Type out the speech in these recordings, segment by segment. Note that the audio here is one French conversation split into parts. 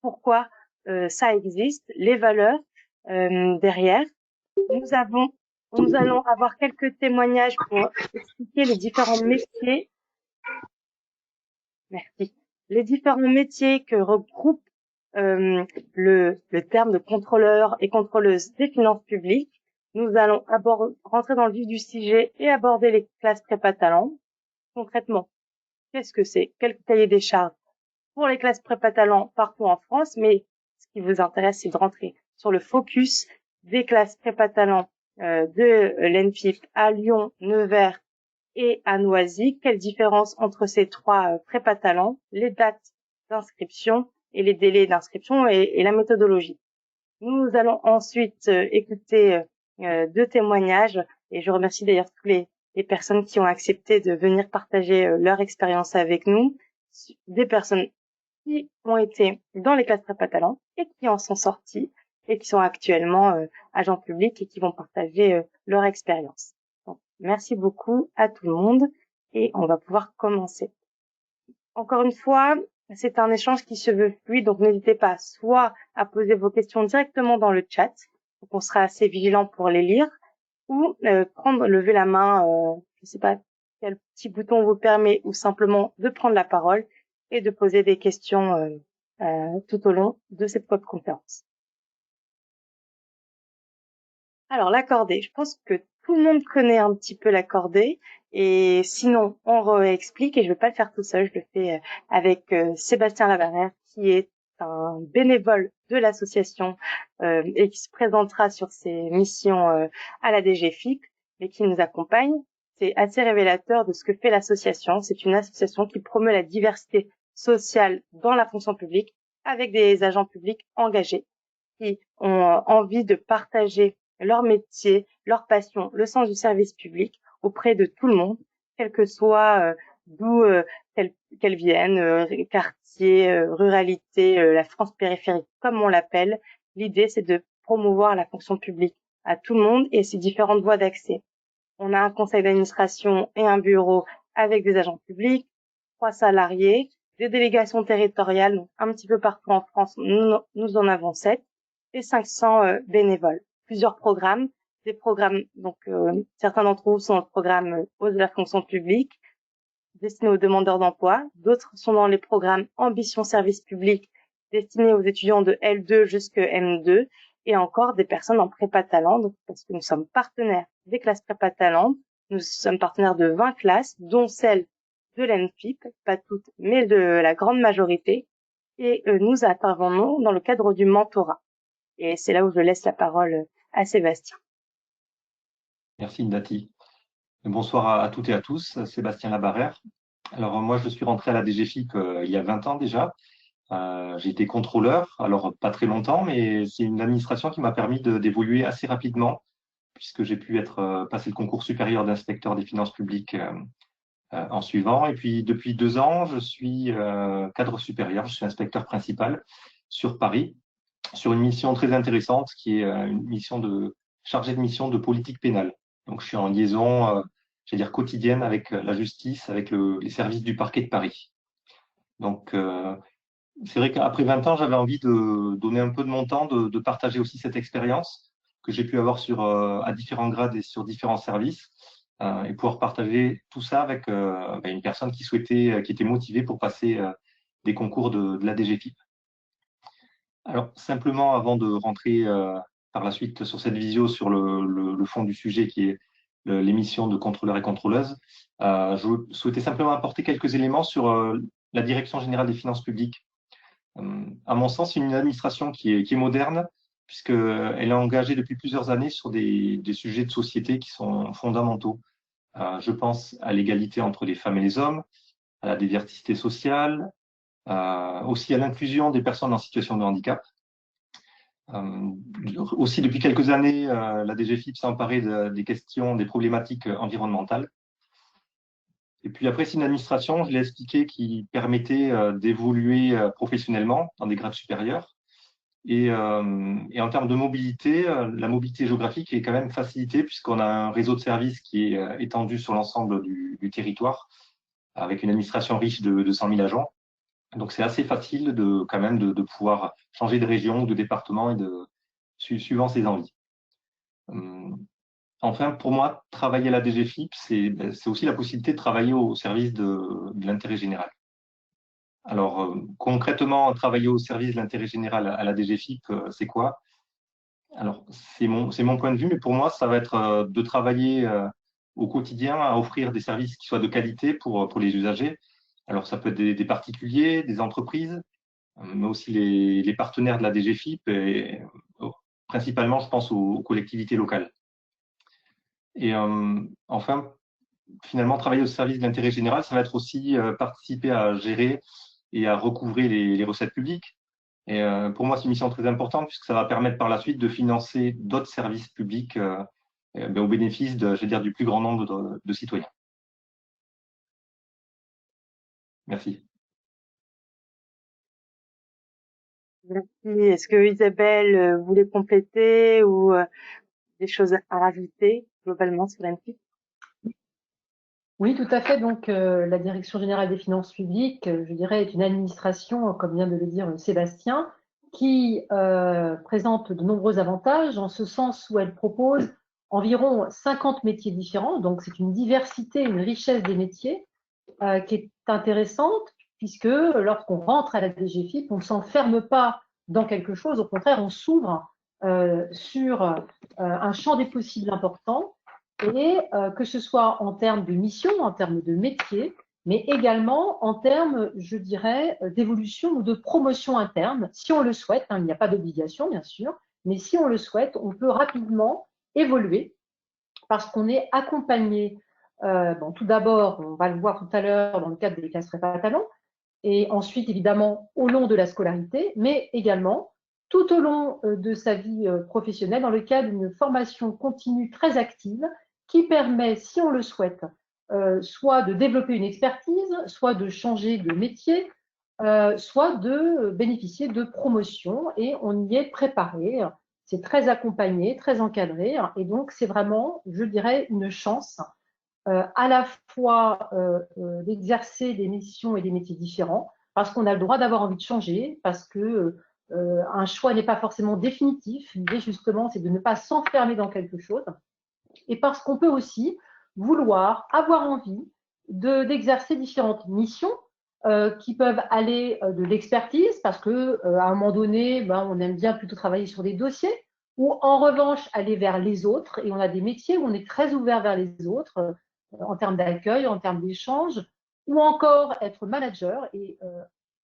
pourquoi ça existe, les valeurs derrière. Nous allons avoir quelques témoignages pour expliquer les différents métiers. Merci. Les différents métiers que regroupe le terme de contrôleur et contrôleuse des finances publiques. Nous allons rentrer dans le vif du sujet et aborder les classes prépa talents. Concrètement, qu'est-ce que c'est? Quel cahier des charges pour les classes prépa talents partout en France? Mais ce qui vous intéresse, c'est de rentrer sur le focus des classes prépa talents de l'ENFIP à Lyon, Nevers et à Noisy. Quelle différence entre ces trois prépa talents, les dates d'inscription et les délais d'inscription et la méthodologie. Nous allons ensuite écouter deux témoignages et je remercie d'ailleurs toutes les personnes qui ont accepté de venir partager leur expérience avec nous, des personnes qui ont été dans les classes prépa talents et qui en sont sorties et qui sont actuellement agents publics et qui vont partager leur expérience. Donc, merci beaucoup à tout le monde et on va pouvoir commencer. Encore une fois, c'est un échange qui se veut fluide, donc n'hésitez pas soit à poser vos questions directement dans le chat, donc on sera assez vigilant pour les lire, ou lever la main, je ne sais pas quel petit bouton vous permet, ou simplement de prendre la parole et de poser des questions tout au long de cette webconférence. Alors l'accordé, je pense que tout le monde connaît un petit peu l'accordé. Et sinon, on réexplique, et je ne vais pas le faire tout seul, je le fais avec Sébastien Labarère, qui est un bénévole de l'association et qui se présentera sur ses missions à la DGFIP, mais qui nous accompagne. C'est assez révélateur de ce que fait l'association. C'est une association qui promeut la diversité sociale dans la fonction publique, avec des agents publics engagés qui ont envie de partager leur métier, leur passion, le sens du service public auprès de tout le monde, quel que soit d'où qu'elles viennent, quartier, ruralité, la France périphérique, comme on l'appelle. L'idée, c'est de promouvoir la fonction publique à tout le monde et ses différentes voies d'accès. On a un conseil d'administration et un bureau avec des agents publics, 3 salariés, des délégations territoriales, donc un petit peu partout en France, nous en avons 7, et 500 bénévoles. Plusieurs programmes, des programmes, donc certains d'entre vous sont dans le programme Ose la fonction publique, destinés aux demandeurs d'emploi, d'autres sont dans les programmes Ambition Service Public, destinés aux étudiants de L2 jusqu'à M2, et encore des personnes en prépa talent, donc parce que nous sommes partenaires des classes prépa talent, nous sommes partenaires de 20 classes, dont celle de l'ENFIP, pas toutes, mais de la grande majorité, et nous intervenons dans le cadre du mentorat. Et c'est là où je laisse la parole à Sébastien. Merci Nati. Bonsoir à toutes et à tous, Sébastien Labarère. Alors moi je suis rentré à la DGFIP il y a 20 ans déjà. J'ai été contrôleur, alors pas très longtemps, mais c'est une administration qui m'a permis d'évoluer assez rapidement, puisque j'ai pu passer le concours supérieur d'inspecteur des finances publiques en suivant. Et puis depuis 2 ans, je suis cadre supérieur, je suis inspecteur principal sur Paris, sur une mission très intéressante qui est une mission chargée de mission de politique pénale. Donc je suis en liaison, j'allais dire quotidienne avec la justice, avec les services du parquet de Paris. Donc c'est vrai qu'après 20 ans, j'avais envie de donner un peu de mon temps, de partager aussi cette expérience que j'ai pu avoir à différents grades et sur différents services, et pouvoir partager tout ça avec une personne qui était motivée pour passer des concours de la DGFIP. Alors, simplement, avant de rentrer par la suite sur cette visio, sur le fond du sujet qui est l'émission de contrôleurs et contrôleuses, je souhaitais simplement apporter quelques éléments sur la Direction générale des finances publiques. À mon sens, c'est une administration qui est moderne, puisqu'elle est engagée depuis plusieurs années sur des sujets de société qui sont fondamentaux. Je pense à l'égalité entre les femmes et les hommes, à la diversité sociale, aussi à l'inclusion des personnes en situation de handicap. Aussi, depuis quelques années, la DGFIP s'est emparée des questions, des problématiques environnementales. Et puis après, c'est une administration, je l'ai expliqué, qui permettait d'évoluer professionnellement dans des grades supérieurs. Et en termes de mobilité, la mobilité géographique est quand même facilitée puisqu'on a un réseau de services qui est étendu sur l'ensemble du territoire, avec une administration riche de 100 000 agents. Donc, c'est assez facile quand même de pouvoir changer de région ou de département suivant ses envies. Hum, Enfin, pour moi, travailler à la DGFiP, c'est aussi la possibilité de travailler au service de l'intérêt général. Alors, concrètement, travailler au service de l'intérêt général à la DGFiP, c'est quoi? Alors, c'est mon point de vue, mais pour moi, ça va être de travailler au quotidien à offrir des services qui soient de qualité pour les usagers. Alors, ça peut être des particuliers, des entreprises, mais aussi les partenaires de la DGFiP et principalement, je pense, aux collectivités locales. Et enfin, finalement, travailler au service de l'intérêt général, ça va être aussi participer à gérer et à recouvrer les recettes publiques. Et pour moi, c'est une mission très importante puisque ça va permettre par la suite de financer d'autres services publics au bénéfice je veux dire, du plus grand nombre de citoyens. Merci. Merci. Est-ce que Isabelle voulait compléter ou des choses à rajouter globalement sur l'ANPI? Oui, tout à fait. Donc, la Direction générale des finances publiques, je dirais, est une administration, comme vient de le dire Sébastien, qui présente de nombreux avantages, en ce sens où elle propose environ 50 métiers différents. Donc, c'est une diversité, une richesse des métiers qui est intéressante, puisque lorsqu'on rentre à la DGFiP, on ne s'enferme pas dans quelque chose. Au contraire, on s'ouvre sur un champ des possibles important, et que ce soit en termes de mission, en termes de métier, mais également en termes, je dirais, d'évolution ou de promotion interne, si on le souhaite. Hein, il n'y a pas d'obligation, bien sûr, mais si on le souhaite, on peut rapidement évoluer parce qu'on est accompagné. Bon, tout d'abord, on va le voir tout à l'heure dans le cadre des classes prépa talents, et ensuite, évidemment, au long de la scolarité, mais également tout au long de sa vie professionnelle dans le cadre d'une formation continue très active qui permet, si on le souhaite, soit de développer une expertise, soit de changer de métier, soit de bénéficier de promotion, et on y est préparé. C'est très accompagné, très encadré, et donc c'est vraiment, je dirais, une chance à la fois d'exercer des missions et des métiers différents, parce qu'on a le droit d'avoir envie de changer, parce que un choix n'est pas forcément définitif. L'idée, justement, c'est de ne pas s'enfermer dans quelque chose, et parce qu'on peut aussi vouloir, avoir envie d'exercer différentes missions qui peuvent aller de l'expertise, parce que à un moment donné, ben, on aime bien plutôt travailler sur des dossiers, ou en revanche aller vers les autres, et on a des métiers où on est très ouvert vers les autres, en termes d'accueil, en termes d'échange, ou encore être manager. Et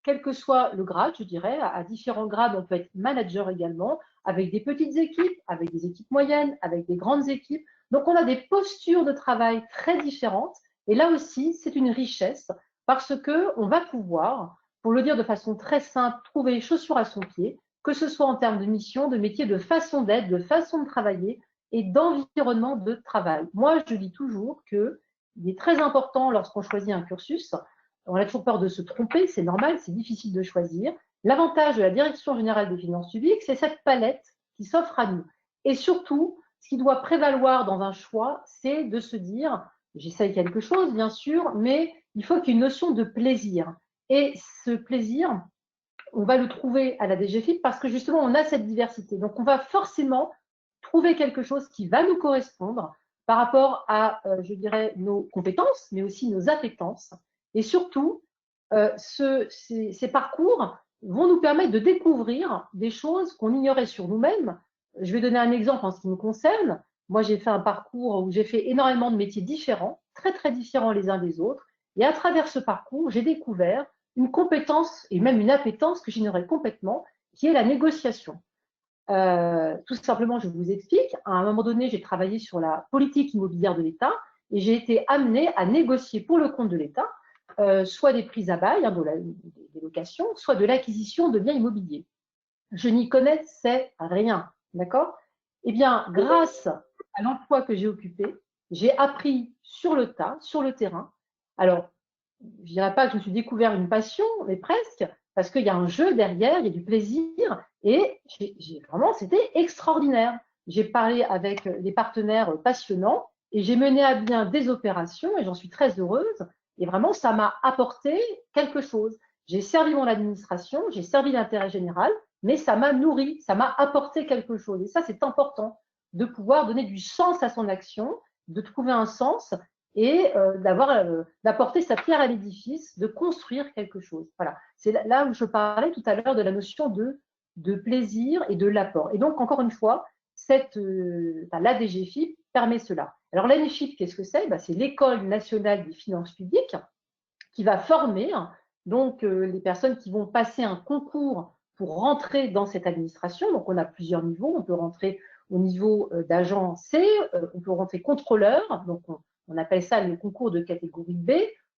quel que soit le grade, je dirais, à différents grades, on peut être manager également, avec des petites équipes, avec des équipes moyennes, avec des grandes équipes. Donc, on a des postures de travail très différentes. Et là aussi, c'est une richesse parce qu'on va pouvoir, pour le dire de façon très simple, trouver les chaussures à son pied, que ce soit en termes de mission, de métier, de façon d'être, de façon de travailler et d'environnement de travail. Moi, je dis toujours qu'il est très important lorsqu'on choisit un cursus, on a toujours peur de se tromper, c'est normal, c'est difficile de choisir. L'avantage de la Direction générale des finances publiques, c'est cette palette qui s'offre à nous. Et surtout, ce qui doit prévaloir dans un choix, c'est de se dire, j'essaye quelque chose, bien sûr, mais il faut qu'il y ait une notion de plaisir. Et ce plaisir, on va le trouver à la DGFiP parce que justement, on a cette diversité. Donc, on va forcément trouver quelque chose qui va nous correspondre par rapport à, je dirais, nos compétences, mais aussi nos appétences. Et surtout, ces parcours vont nous permettre de découvrir des choses qu'on ignorait sur nous-mêmes. Je vais donner un exemple en ce qui me concerne. Moi, j'ai fait un parcours où j'ai fait énormément de métiers différents, très, très différents les uns des autres. Et à travers ce parcours, j'ai découvert une compétence et même une appétence que j'ignorais complètement, qui est la négociation. Tout simplement, je vous explique. À un moment donné, j'ai travaillé sur la politique immobilière de l'État et j'ai été amenée à négocier pour le compte de l'État soit des prises à bail, hein, des locations, soit de l'acquisition de biens immobiliers. Je n'y connaissais rien, d'accord? Eh bien, grâce à l'emploi que j'ai occupé, j'ai appris sur le tas, sur le terrain. Alors, je ne dirais pas que je me suis découvert une passion, mais presque, parce qu'il y a un jeu derrière, il y a du plaisir, et vraiment, c'était extraordinaire. J'ai parlé avec des partenaires passionnants, et j'ai mené à bien des opérations, et j'en suis très heureuse. Et vraiment, ça m'a apporté quelque chose. j'ai servi mon administration, j'ai servi l'intérêt général, mais ça m'a nourri, ça m'a apporté quelque chose. Et ça, c'est important de pouvoir donner du sens à son action, de trouver un sens et d'apporter sa pierre à l'édifice, de construire quelque chose. Voilà. C'est là où je parlais tout à l'heure de la notion de plaisir et de l'apport. Et donc, encore une fois, la DGFiP permet cela. Alors, l'ANEFIP, qu'est-ce que c'est? C'est l'École nationale des finances publiques qui va former donc les personnes qui vont passer un concours pour rentrer dans cette administration. Donc, on a plusieurs niveaux. On peut rentrer au niveau d'agent C, on peut rentrer contrôleur, donc on appelle ça le concours de catégorie B.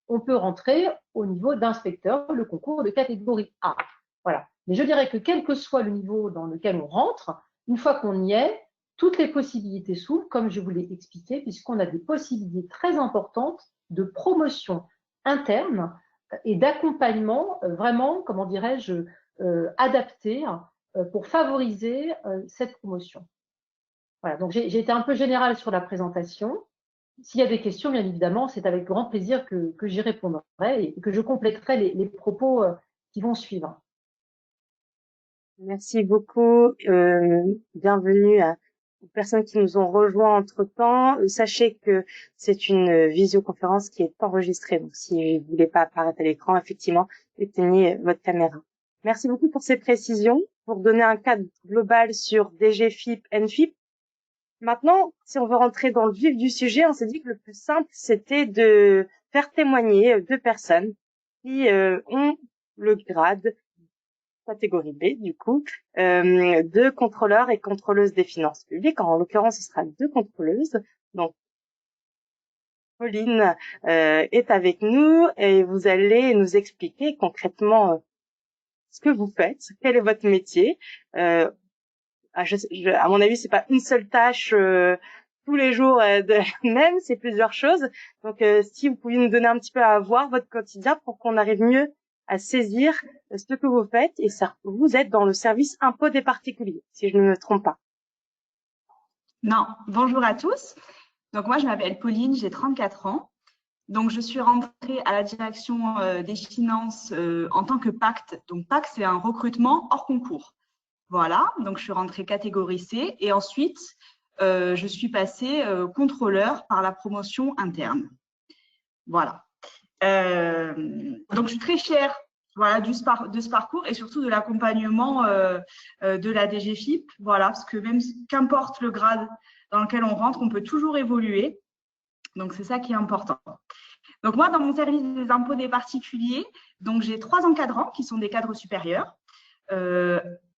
On peut rentrer au niveau d'inspecteur, le concours de catégorie A. Voilà. Mais je dirais que quel que soit le niveau dans lequel on rentre, une fois qu'on y est, toutes les possibilités s'ouvrent, comme je vous l'ai expliqué, puisqu'on a des possibilités très importantes de promotion interne et d'accompagnement vraiment, comment dirais-je, adapté pour favoriser cette promotion. Voilà, donc j'ai été un peu générale sur la présentation. S'il y a des questions, bien évidemment, c'est avec grand plaisir que j'y répondrai et que je compléterai les propos qui vont suivre. Merci beaucoup. Bienvenue aux personnes qui nous ont rejoints entre-temps. Sachez que c'est une visioconférence qui est enregistrée. Donc, si vous ne voulez pas apparaître à l'écran, effectivement, éteignez votre caméra. Merci beaucoup pour ces précisions. Pour donner un cadre global sur DGFiP, NFiP. Maintenant, si on veut rentrer dans le vif du sujet, on s'est dit que le plus simple, c'était de faire témoigner deux personnes qui ont le grade catégorie B, du coup, de contrôleurs et contrôleuses des finances publiques. En l'occurrence, ce sera deux contrôleuses. Donc, Pauline est avec nous et vous allez nous expliquer concrètement ce que vous faites, quel est votre métier. À mon avis, c'est pas une seule tâche tous les jours même, c'est plusieurs choses. Donc, si vous pouviez nous donner un petit peu à voir votre quotidien pour qu'on arrive mieux à saisir ce que vous faites. Et ça, vous êtes dans le service impôt des particuliers, si je ne me trompe pas. Non, bonjour à tous. Donc, moi, je m'appelle Pauline, j'ai 34 ans. Donc, je suis rentrée à la direction des finances en tant que pacte. Donc, pacte, c'est un recrutement hors concours. Voilà, donc je suis rentrée catégorie C et ensuite, je suis passée contrôleur par la promotion interne. Voilà. Donc, je suis très fière de ce parcours et surtout de l'accompagnement de la DGFiP. Voilà, parce que même qu'importe le grade dans lequel on rentre, on peut toujours évoluer. Donc, c'est ça qui est important. Donc, moi, dans mon service des impôts des particuliers, donc j'ai 3 encadrants qui sont des cadres supérieurs,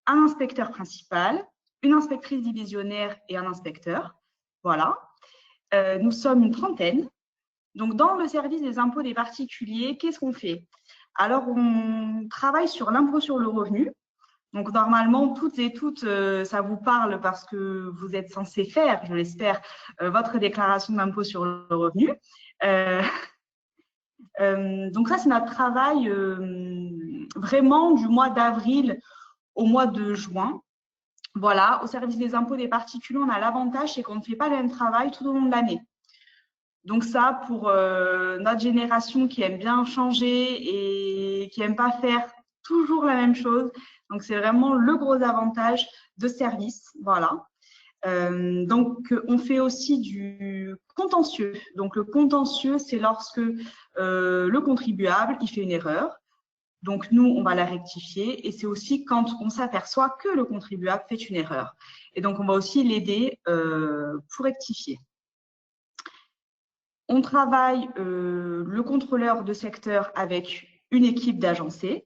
un inspecteur principal, une inspectrice divisionnaire et un inspecteur. Voilà. Nous sommes une trentaine. Donc, dans le service des impôts des particuliers, qu'est-ce qu'on fait? Alors, on travaille sur l'impôt sur le revenu. Donc, normalement, toutes et toutes, ça vous parle parce que vous êtes censés faire, je l'espère, votre déclaration d'impôt sur le revenu. Donc, ça, c'est notre travail vraiment du mois d'avril au mois de juin. Voilà, au service des impôts des particuliers, on a l'avantage, c'est qu'on ne fait pas le même travail tout au long de l'année. Donc ça, pour notre génération qui aime bien changer et qui n'aime pas faire toujours la même chose, donc c'est vraiment le gros avantage de service. Voilà. Donc, on fait aussi du contentieux. Donc, le contentieux, c'est lorsque le contribuable, il fait une erreur. Donc, nous, on va la rectifier. Et c'est aussi quand on s'aperçoit que le contribuable fait une erreur. Et donc, on va aussi l'aider pour rectifier. On travaille le contrôleur de secteur avec une équipe d'agencés,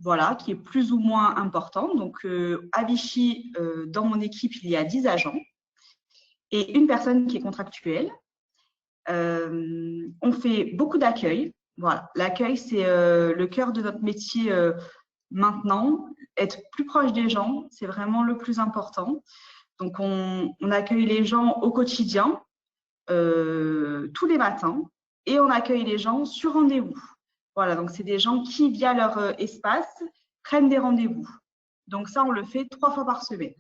voilà, qui est plus ou moins importante. Donc, à Vichy, dans mon équipe, il y a 10 agents et une personne qui est contractuelle. On fait beaucoup d'accueil. Voilà, l'accueil, c'est le cœur de notre métier maintenant. Être plus proche des gens, c'est vraiment le plus important. Donc, on accueille les gens au quotidien, tous les matins, et on accueille les gens sur rendez-vous. Voilà, donc c'est des gens qui, via leur espace, prennent des rendez-vous. Donc ça, on le fait 3 fois par semaine.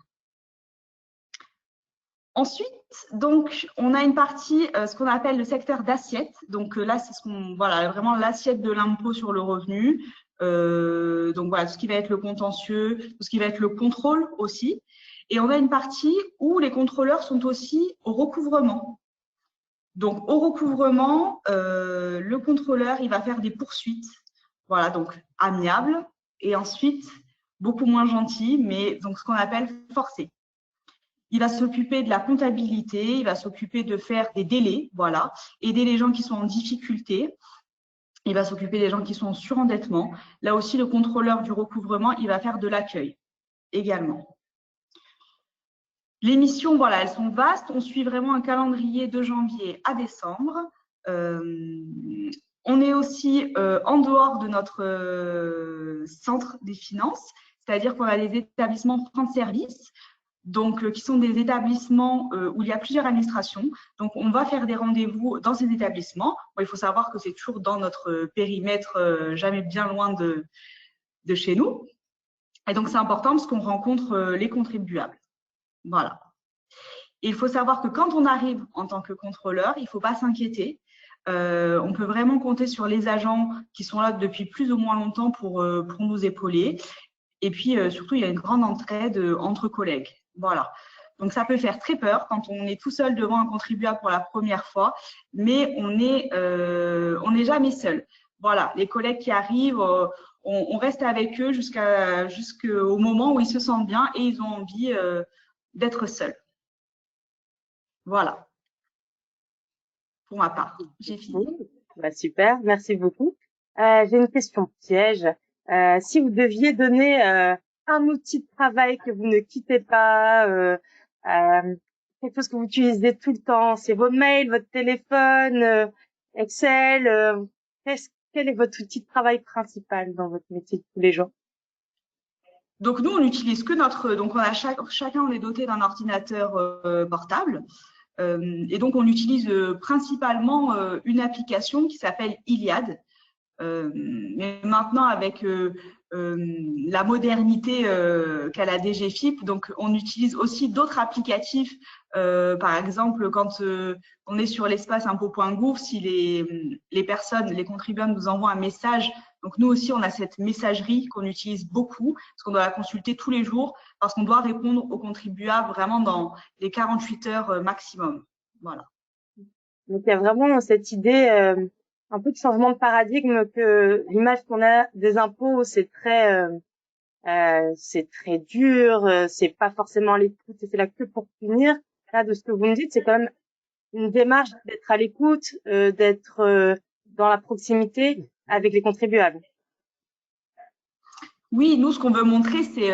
Ensuite, donc, on a une partie, ce qu'on appelle le secteur d'assiette. Donc là, c'est vraiment l'assiette de l'impôt sur le revenu. Donc voilà, tout ce qui va être le contentieux, tout ce qui va être le contrôle aussi. Et on a une partie où les contrôleurs sont aussi au recouvrement. Donc au recouvrement, le contrôleur, il va faire des poursuites, voilà, donc amiables, et ensuite beaucoup moins gentil, mais donc ce qu'on appelle forcé. Il va s'occuper de la comptabilité, il va s'occuper de faire des délais, voilà, aider les gens qui sont en difficulté. Il va s'occuper des gens qui sont en surendettement. Là aussi, le contrôleur du recouvrement, il va faire de l'accueil également. Les missions, voilà, elles sont vastes. On suit vraiment un calendrier de janvier à décembre. On est aussi en dehors de notre centre des finances, c'est-à-dire qu'on a des établissements France Service, donc qui sont des établissements où il y a plusieurs administrations. Donc, on va faire des rendez-vous dans ces établissements. Bon, il faut savoir que c'est toujours dans notre périmètre, jamais bien loin de chez nous. Et donc, c'est important parce qu'on rencontre les contribuables. Voilà. Et il faut savoir que quand on arrive en tant que contrôleur, il ne faut pas s'inquiéter. On peut vraiment compter sur les agents qui sont là depuis plus ou moins longtemps pour nous épauler. Et puis, surtout, il y a une grande entraide entre collègues. Voilà. Donc, ça peut faire très peur quand on est tout seul devant un contribuable pour la première fois, mais on n'est jamais seul. Voilà, les collègues qui arrivent, on reste avec eux jusqu'au moment où ils se sentent bien et ils ont envie d'être seuls. Voilà, pour ma part, j'ai fini. Bah, super, merci beaucoup. J'ai une question piège. Si vous deviez donner un outil de travail que vous ne quittez pas, quelque chose que vous utilisez tout le temps, c'est vos mails, votre téléphone, Excel, quel est votre outil de travail principal dans votre métier de tous les jours? Donc, nous, on n'utilise que donc, on a chacun, on est doté d'un ordinateur portable. Et donc, on utilise principalement une application qui s'appelle Iliad. Mais maintenant, avec la modernité qu'a la DGFiP, donc on utilise aussi d'autres applicatifs. Par exemple, quand on est sur l'espace impôt.gouv, si les personnes, les contribuables nous envoient un message, donc nous aussi, on a cette messagerie qu'on utilise beaucoup, parce qu'on doit la consulter tous les jours, parce qu'on doit répondre aux contribuables vraiment dans les 48 heures maximum. Voilà. Donc, il y a vraiment cette idée un peu de changement de paradigme que l'image qu'on a des impôts, c'est très dur, c'est pas forcément l'écoute, c'est là que pour punir. Là, de ce que vous me dites, c'est quand même une démarche d'être à l'écoute, d'être dans la proximité avec les contribuables. Oui, nous, ce qu'on veut montrer, c'est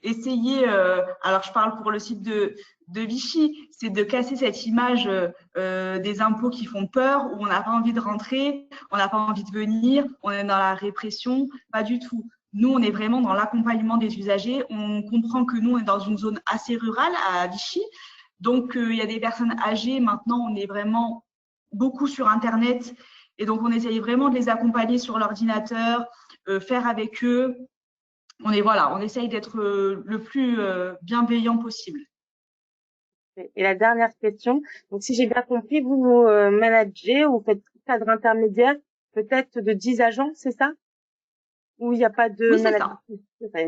essayer, alors je parle pour le site de Vichy, c'est de casser cette image des impôts qui font peur, où on n'a pas envie de rentrer, on n'a pas envie de venir, on est dans la répression, pas du tout. Nous, on est vraiment dans l'accompagnement des usagers. On comprend que nous, on est dans une zone assez rurale à Vichy. Donc, il y a des personnes âgées. Maintenant, on est vraiment beaucoup sur Internet. Et donc, on essaye vraiment de les accompagner sur l'ordinateur, faire avec eux. On essaye d'être le plus bienveillant possible. Et la dernière question, donc si j'ai bien compris, vous managez ou faites cadre intermédiaire peut-être de 10 agents, c'est ça? Ou il n'y a pas de management? C'est ça.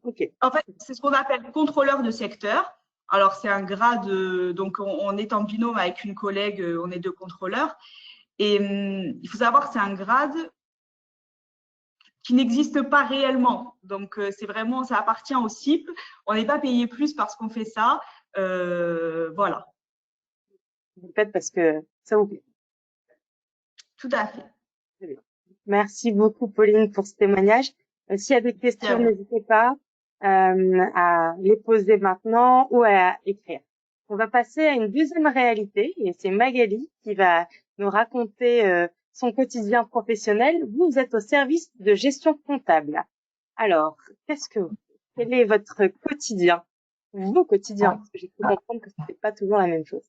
Okay. En fait, c'est ce qu'on appelle contrôleur de secteur. Alors, c'est un grade, donc on est en binôme avec une collègue, on est deux contrôleurs. Et il faut savoir que c'est un grade qui n'existe pas réellement. Donc, c'est vraiment, ça appartient au CIP. On n'est pas payé plus parce qu'on fait ça. Voilà. Vous le faites parce que ça vous plaît. Tout à fait. Merci beaucoup, Pauline, pour ce témoignage. S'il y a des questions, n'hésitez pas à les poser maintenant ou à écrire. On va passer à une deuxième réalité et c'est Magali qui va nous raconter son quotidien professionnel. Vous êtes au service de gestion comptable. Alors, quel est votre quotidien, vos quotidiens? Parce que j'ai pu comprendre que c'était pas toujours la même chose.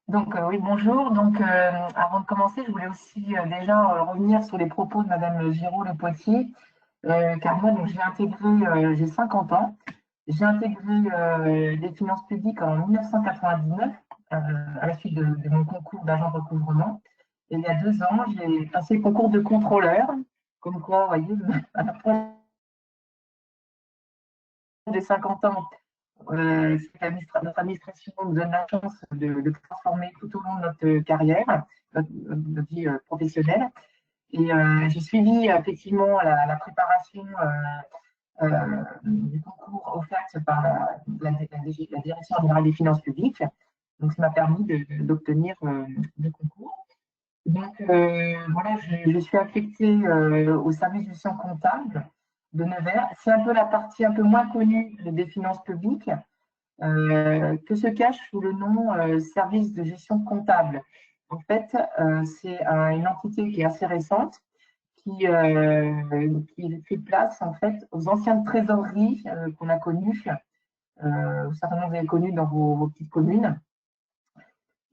Donc, oui, bonjour. Donc, avant de commencer, je voulais aussi déjà revenir sur les propos de Madame Giraud-Le Potier, car moi, j'ai intégré, j'ai 50 ans, j'ai intégré les finances publiques en 1999 à la suite de mon concours d'agent de recouvrement. Et il y a 2 ans, j'ai passé le concours de contrôleur Comme quoi, vous voyez, à l'approche des 50 ans, notre administration nous donne la chance de transformer tout au long de notre carrière, notre vie professionnelle. Et j'ai suivi effectivement la préparation du concours offerte par la Direction générale des finances publiques. Donc, ça m'a permis d'obtenir le concours. Donc, voilà, je suis affectée au service de gestion comptable de Nevers. C'est un peu la partie un peu moins connue des finances publiques, que se cache sous le nom service de gestion comptable. En fait, c'est une entité qui est assez récente, qui fait place en fait aux anciennes trésoreries qu'on a connues, certainement vous avez connues dans vos petites communes.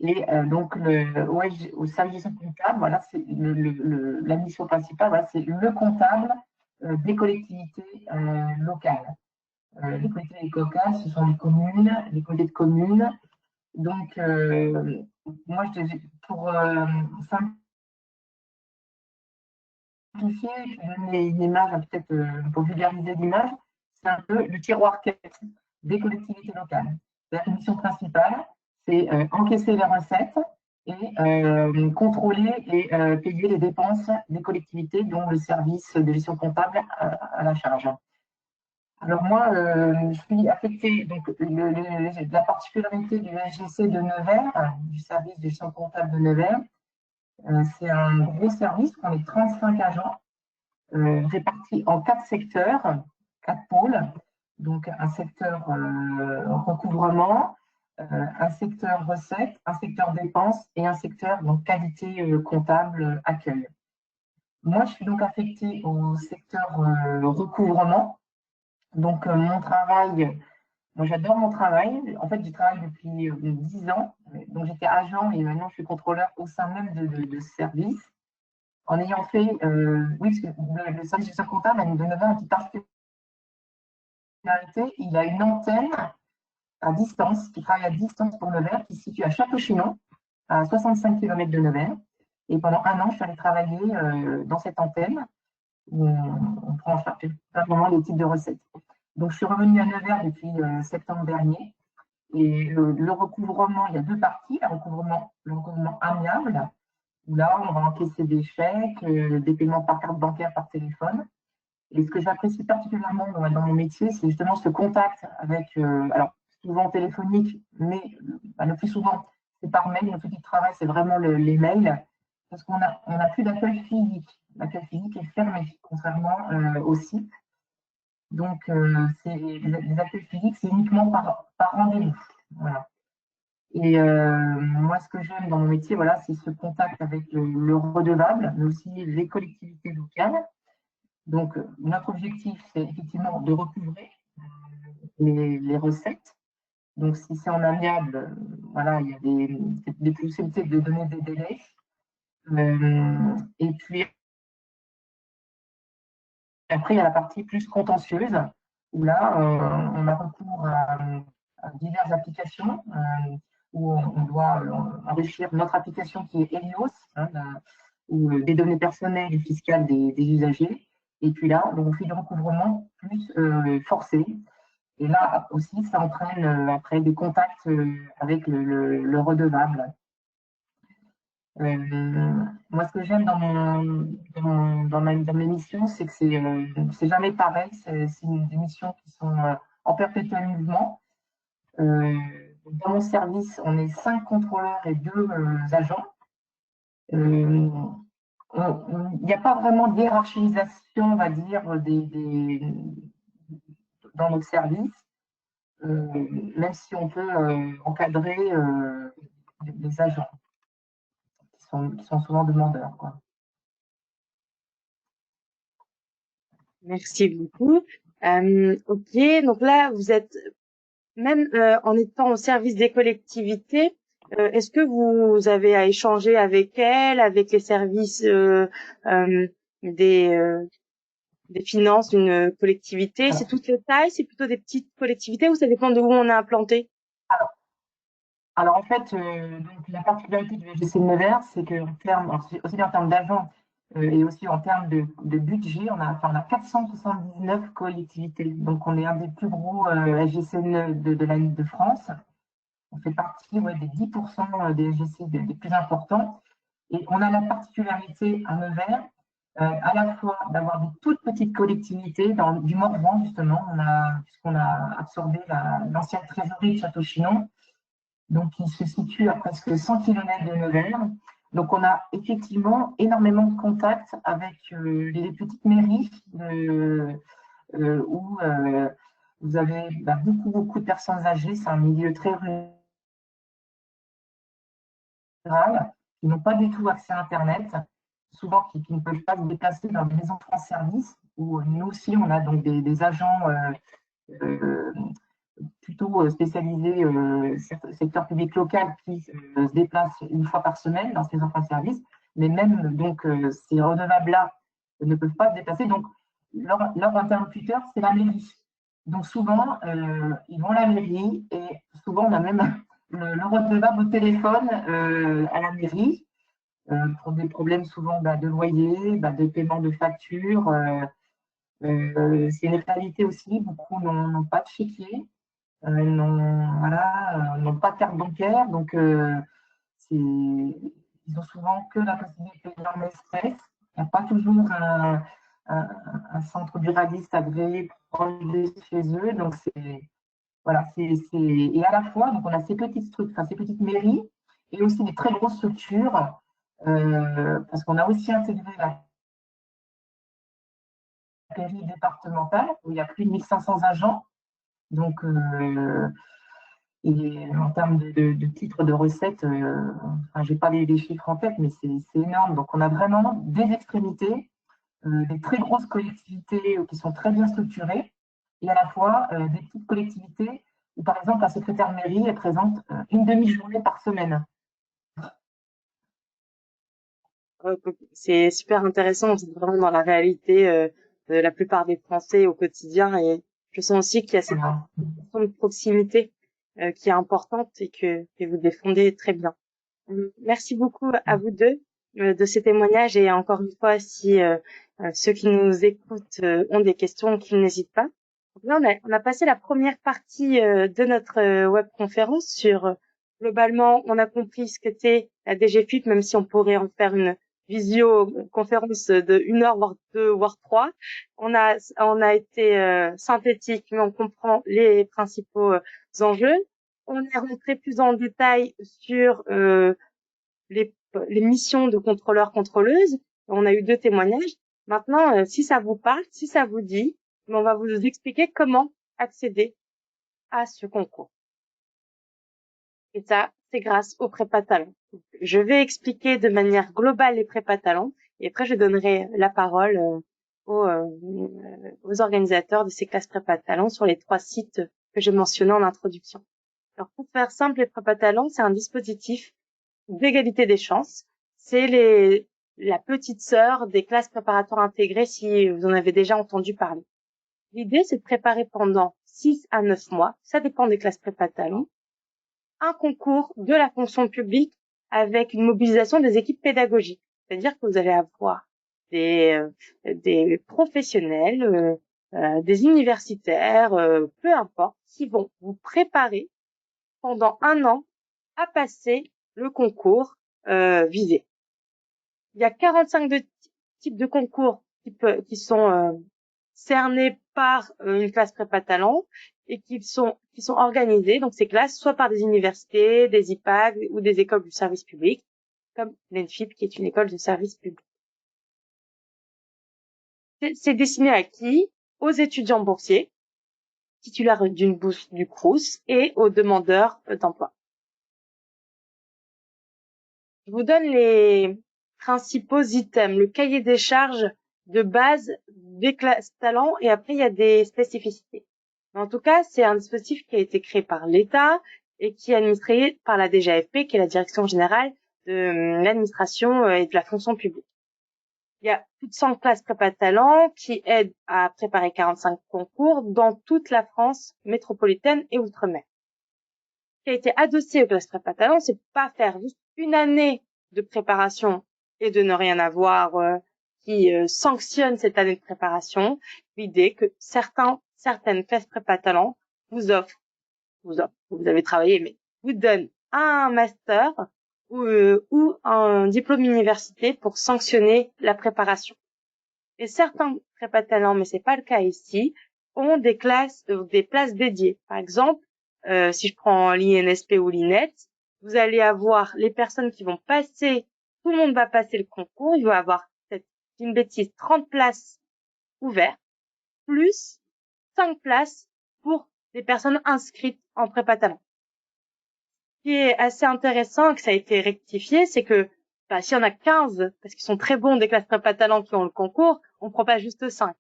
Et donc, au service de gestion comptable, voilà, c'est la mission principale, voilà, c'est le comptable des collectivités locales. Les collectivités locales, ce sont les communes, les comités de communes. Donc, moi, pour simplifier, je vais donner une image, peut-être pour vulgariser l'image, c'est un peu le tiroir caisse des collectivités locales. La mission principale, c'est encaisser les recettes et contrôler et payer les dépenses des collectivités dont le service de gestion comptable a la charge. Alors moi, je suis affectée, donc la particularité du SGC de Nevers, du service de gestion comptable de Nevers, c'est un gros service, on est 35 agents répartis en 4 secteurs, 4 pôles. Donc un secteur recouvrement, un secteur recettes, un secteur dépenses et un secteur donc, qualité comptable accueil. Moi, je suis donc affectée au secteur recouvrement. Donc mon travail, moi j'adore mon travail. En fait, j'y travaille depuis 10 ans. Donc j'étais agent et maintenant je suis contrôleur au sein même de ce service. En ayant fait, oui, parce que le service de gestion comptable de Nevers a une petite particularité, il a une antenne à distance, qui travaille à distance pour Nevers, qui se situe à Château-Chinon, à 65 km de Nevers. Et pendant un an, je suis allée travailler dans cette antenne où on prend en charge vraiment les types de recettes. Donc, je suis revenue à Nevers depuis septembre dernier. Et le recouvrement, il y a 2 parties. Le recouvrement amiable, où là, on va encaisser des chèques, des paiements par carte bancaire, par téléphone. Et ce que j'apprécie particulièrement dans mon métier, c'est justement ce contact avec, alors souvent téléphonique, mais le plus souvent, c'est par mail. Notre outil de travail, c'est vraiment les mails, parce qu'on a plus d'accueil physique. L'accueil physique est fermé, contrairement au site. Donc, les accueils physiques, c'est uniquement par rendez-vous. Voilà. Et moi, ce que j'aime dans mon métier, voilà, c'est ce contact avec le redevable, mais aussi les collectivités locales. Donc, notre objectif, c'est effectivement de recouvrer les recettes. Donc, si c'est en amiable, voilà, il y a des possibilités de donner des délais. Et puis, après, il y a la partie plus contentieuse, où là, on a recours à diverses applications, où on doit enrichir notre application qui est Helios, hein, ou des données personnelles et fiscales des usagers. Et puis là, on fait du recouvrement plus forcé. Et là aussi, ça entraîne après des contacts avec le redevable. Moi, ce que j'aime dans mes missions, c'est que c'est jamais pareil. C'est des missions qui sont en perpétuel mouvement. Dans mon service, on est 5 contrôleurs et 2 agents. Il n'y a pas vraiment de hiérarchisation, on va dire, dans notre service, même si on peut encadrer les agents qui sont souvent demandeurs, quoi. Merci beaucoup. Ok, donc là, vous êtes même en étant au service des collectivités, est-ce que vous avez à échanger avec elles, avec les services des finances d'une collectivité? C'est toutes les tailles, c'est plutôt des petites collectivités ou ça dépend de où on est implanté? Alors en fait, donc, la particularité du SGC de Nevers, c'est que aussi bien en termes d'agents et aussi en termes de budget, on a 479 collectivités. Donc, on est un des plus gros SGC de France. On fait partie des 10% des SGC des plus importants. Et on a la particularité à Nevers, à la fois d'avoir des toutes petites collectivités du Morvan, justement, puisqu'on a absorbé l'ancienne trésorerie de Château-Chinon, donc qui se situe à presque 100 km de Nevers. Donc, on a effectivement énormément de contacts avec les petites mairies où vous avez beaucoup de personnes âgées. C'est un milieu très rural, qui n'ont pas du tout accès à Internet, souvent qui ne peuvent pas se déplacer dans des maisons France Service, où nous aussi, on a donc des agents plutôt spécialisés secteur public local qui se déplacent une fois par semaine dans ces enfants de service, mais même donc ces redevables-là ne peuvent pas se déplacer. Donc, leur interlocuteur, c'est la mairie. Donc, souvent, ils vont à la mairie et souvent, on a même le redevable au téléphone à la mairie pour des problèmes souvent de loyer, de paiement de factures. C'est une réalité aussi, beaucoup n'ont pas de chéquier. N'ont pas de carte bancaire, donc ils ont souvent que la possibilité de leur espèce. Il n'y a pas toujours un centre buraliste agréé proche de chez eux, donc et à la fois, donc on a ces petites structures, ces petites mairies et aussi des très grosses structures, parce qu'on a aussi intégré la mairie départementale où il y a plus de 1500 agents. Donc, et en termes de titres de recettes, je n'ai pas les chiffres en tête, mais c'est énorme. Donc, on a vraiment des extrémités, des très grosses collectivités qui sont très bien structurées, et à la fois des petites collectivités où, par exemple, la secrétaire de mairie est présente une demi-journée par semaine. C'est super intéressant, c'est vraiment dans la réalité de la plupart des Français au quotidien, et je sens aussi qu'il y a cette notion de proximité qui est importante et que vous défendez très bien. Merci beaucoup à vous deux de ces témoignages, et encore une fois, si ceux qui nous écoutent ont des questions, qu'ils n'hésitent pas. Donc là, on a passé la première partie de notre webconférence sur globalement, on a compris ce qu'était la DGFiP, même si on pourrait en faire une visioconférence de 1 heure, voire 2, voire 3. On a été synthétique, mais on comprend les principaux enjeux. On est rentré plus en détail sur les missions de contrôleurs-contrôleuses. On a eu 2 témoignages. Maintenant, si ça vous parle, si ça vous dit, on va vous expliquer comment accéder à ce concours. Et ça, c'est grâce aux prépa talents. Je vais expliquer de manière globale les prépa talents, et après je donnerai la parole aux organisateurs de ces classes prépa talents sur les 3 sites que j'ai mentionnés en introduction. Alors, pour faire simple, les prépa talents, c'est un dispositif d'égalité des chances. C'est la petite sœur des classes préparatoires intégrées, si vous en avez déjà entendu parler. L'idée, c'est de préparer pendant 6 à 9 mois, ça dépend des classes prépa talents, un concours de la fonction publique avec une mobilisation des équipes pédagogiques. C'est-à-dire que vous allez avoir des professionnels, des universitaires, peu importe, qui vont vous préparer pendant 1 an à passer le concours visé. Il y a 45 types de concours qui sont cernés par une classe prépa talent et qui sont organisés, donc ces classes, soit par des universités, des IPAG ou des écoles du service public, comme l'ENFIP qui est une école de service public. C'est destiné à qui? Aux étudiants boursiers, titulaires d'une bourse du Crous, et aux demandeurs d'emploi. Je vous donne les principaux items, le cahier des charges de base des classes talents, et après il y a des spécificités. Mais en tout cas, c'est un dispositif qui a été créé par l'État et qui est administré par la DGAFP, qui est la Direction générale de l'administration et de la fonction publique. Il y a plus de 100 classes prépa talents qui aident à préparer 45 concours dans toute la France métropolitaine et outre-mer. Ce qui a été adossé aux classes prépa talents, c'est pas faire juste une année de préparation et de ne rien avoir qui sanctionne cette année de préparation l'idée que certaines classes prépa talent vous offrent, vous avez travaillé, mais vous donnent un master ou un diplôme université pour sanctionner la préparation. Et certains prépa talents, mais c'est pas le cas ici, ont des places dédiées. Par exemple, si je prends l'INSP ou l'INET, vous allez avoir les personnes qui vont passer, tout le monde va passer le concours, il va avoir une bêtise, 30 places ouvertes, plus 5 places pour des personnes inscrites en prépa talent. Ce qui est assez intéressant et que ça a été rectifié, c'est que s'il y en a 15, parce qu'ils sont très bons des classes prépa talent qui ont le concours, on prend pas juste 5.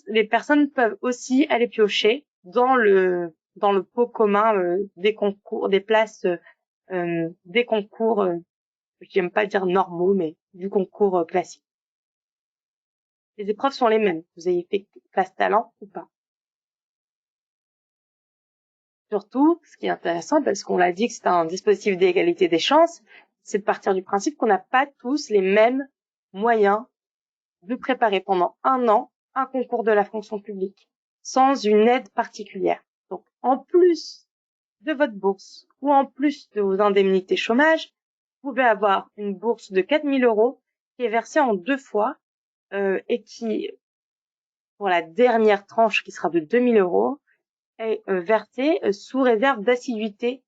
Les personnes peuvent aussi aller piocher dans le pot commun des concours, des places des concours, j'aime pas dire normaux, mais du concours classique. Les épreuves sont les mêmes, vous ayez fait classe talent ou pas. Surtout, ce qui est intéressant, parce qu'on l'a dit que c'est un dispositif d'égalité des chances, c'est de partir du principe qu'on n'a pas tous les mêmes moyens de préparer pendant un an un concours de la fonction publique, sans une aide particulière. Donc, en plus de votre bourse ou en plus de vos indemnités chômage, vous pouvez avoir une bourse de 4 000 € qui est versée en 2 fois et qui, pour la dernière tranche qui sera de 2 000 €, est versée sous réserve d'assiduité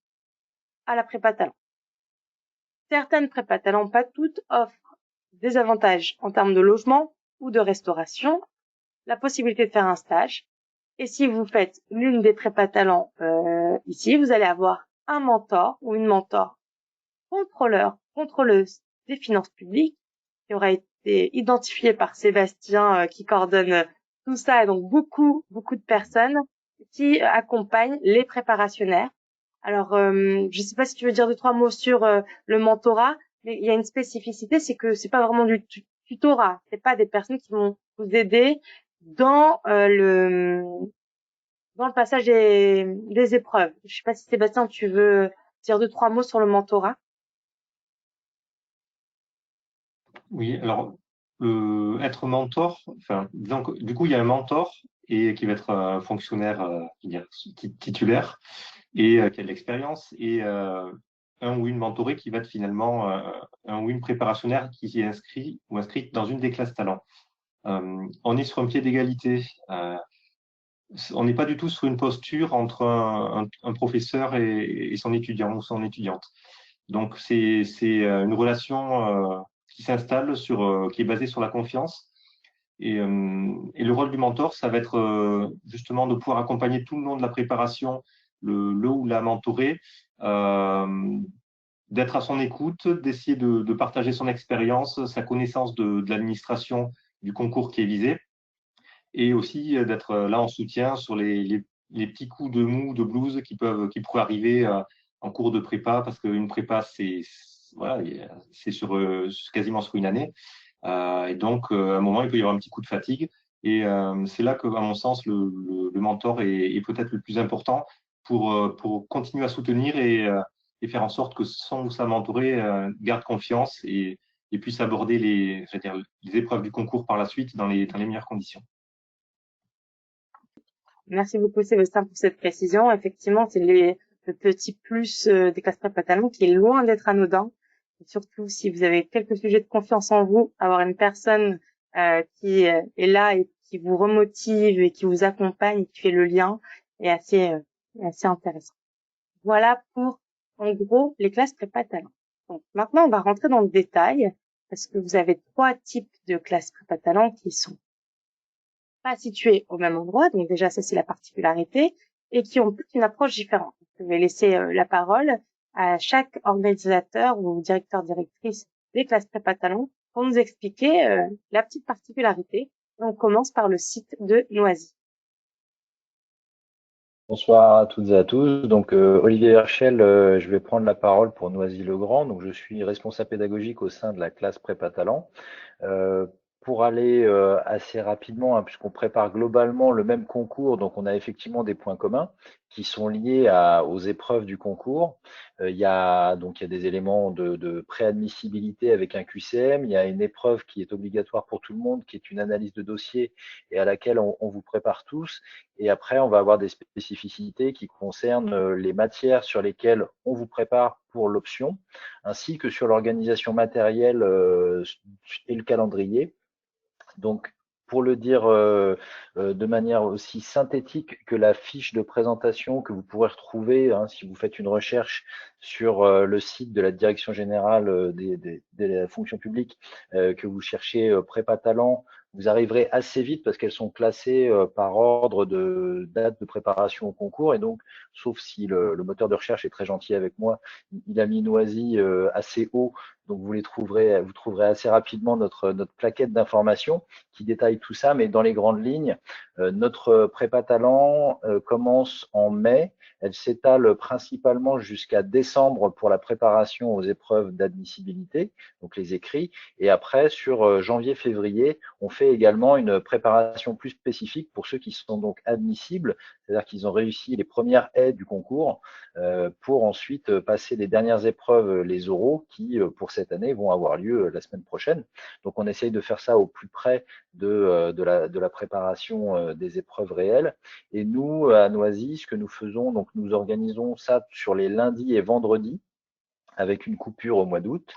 à la prépa talent. Certaines prépa talent, pas toutes, offrent des avantages en termes de logement ou de restauration, la possibilité de faire un stage. Et si vous faites l'une des prépa talent ici, vous allez avoir un mentor ou une mentor contrôleuse des finances publiques qui aura été identifié par Sébastien qui coordonne tout ça, et donc beaucoup de personnes qui accompagnent les préparationnaires. Alors, je sais pas si tu veux dire 2-3 mots sur le mentorat, mais il y a une spécificité, c'est que c'est pas vraiment du tutorat. C'est pas des personnes qui vont vous aider dans le passage des épreuves. Je sais pas si Sébastien, tu veux dire 2-3 mots sur le mentorat. Oui, alors être mentor, enfin, disons que, du coup, il y a un mentor et qui va être un fonctionnaire titulaire et qui a de l'expérience, et un ou une mentorée qui va être finalement un ou une préparationnaire qui est inscrit ou inscrite dans une des classes talents. On est sur un pied d'égalité. On n'est pas du tout sur une posture entre un professeur et son étudiant ou son étudiante. Donc, c'est une relation qui s'installe qui est basée sur la confiance. Et le rôle du mentor, ça va être justement de pouvoir accompagner tout le long de la préparation le ou la mentorée, d'être à son écoute, d'essayer de partager son expérience, sa connaissance de l'administration du concours qui est visé, et aussi d'être là en soutien sur les petits coups de mou, de blues qui pourraient arriver en cours de prépa, parce qu'une prépa, c'est voilà, quasiment sur une année. Et donc, à un moment, il peut y avoir un petit coup de fatigue. Et c'est là que, à mon sens, le mentor est peut-être le plus important pour continuer à soutenir et faire en sorte que son ou sa mentorée garde confiance et puisse aborder les épreuves du concours par la suite dans les meilleures conditions. Merci beaucoup Sébastien pour cette précision. Effectivement, c'est le petit plus des classes prépa talent qui est loin d'être anodin. Et surtout, si vous avez quelques sujets de confiance en vous, avoir une personne qui est là et qui vous remotive et qui vous accompagne et qui fait le lien est assez intéressant. Voilà pour, en gros, les classes prépa talent. Donc, maintenant, on va rentrer dans le détail parce que vous avez 3 types de classes prépa talent qui sont pas situés au même endroit, donc déjà ça c'est la particularité, et qui ont toute une approche différente. Je vais laisser la parole à chaque organisateur ou directrice des classes prépa talent pour nous expliquer la petite particularité. On commence par le site de Noisy. Bonsoir à toutes et à tous. Donc Olivier Herschel, je vais prendre la parole pour Noisy-le-Grand. Donc je suis responsable pédagogique au sein de la classe prépa talent. pour aller assez rapidement, hein, puisqu'on prépare globalement le même concours, donc on a effectivement des points communs qui sont liés aux épreuves du concours. Il y a des éléments de préadmissibilité avec un QCM, il y a une épreuve qui est obligatoire pour tout le monde, qui est une analyse de dossier et à laquelle on vous prépare tous. Et après, on va avoir des spécificités qui concernent les matières sur lesquelles on vous prépare pour l'option, ainsi que sur l'organisation matérielle et le calendrier. Donc, pour le dire de manière aussi synthétique que la fiche de présentation que vous pourrez retrouver si vous faites une recherche sur le site de la Direction générale de la fonction publique, que vous cherchez prépa talent, vous arriverez assez vite parce qu'elles sont classées par ordre de date de préparation au concours. Et donc, sauf si le moteur de recherche est très gentil avec moi, il a mis Noisy assez haut. Donc, vous trouverez assez rapidement notre plaquette d'informations qui détaille tout ça. Mais dans les grandes lignes, notre prépa talent commence en mai. Elle s'étale principalement jusqu'à décembre pour la préparation aux épreuves d'admissibilité, donc les écrits. Et après, sur janvier-février, on fait également une préparation plus spécifique pour ceux qui sont donc admissibles, c'est-à-dire qu'ils ont réussi les premières haies du concours, pour ensuite passer les dernières épreuves, les oraux, qui pour cette année vont avoir lieu la semaine prochaine. Donc on essaye de faire ça au plus près de la préparation des épreuves réelles. Et nous, à Noisy, ce que nous faisons, donc nous organisons ça sur les lundis et vendredis, avec une coupure au mois d'août.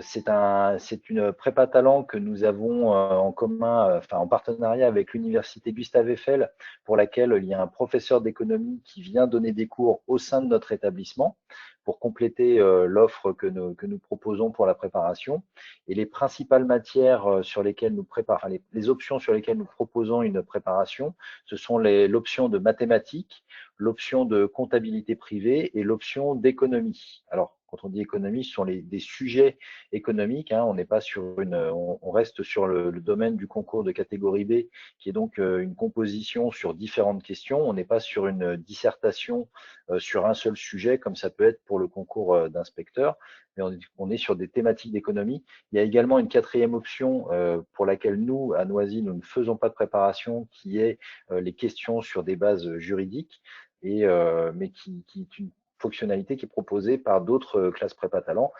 C'est une prépa talent que nous avons en commun, en partenariat avec l'université Gustave Eiffel, pour laquelle il y a un professeur d'économie qui vient donner des cours au sein de notre établissement pour compléter l'offre que nous proposons pour la préparation. Et les principales matières sur lesquelles nous préparons, les options sur lesquelles nous proposons une préparation, ce sont l'option de mathématiques, l'option de comptabilité privée et l'option d'économie. Alors, quand on dit économie, ce sont des sujets économiques. On n'est pas sur on reste sur le domaine du concours de catégorie B, qui est donc une composition sur différentes questions. On n'est pas sur une dissertation sur un seul sujet, comme ça peut être pour le concours d'inspecteur, mais on est sur des thématiques d'économie. Il y a également une quatrième option pour laquelle nous, à Noisy, nous ne faisons pas de préparation, qui est les questions sur des bases juridiques, mais qui est une fonctionnalité qui est proposée par d'autres classes prépa talent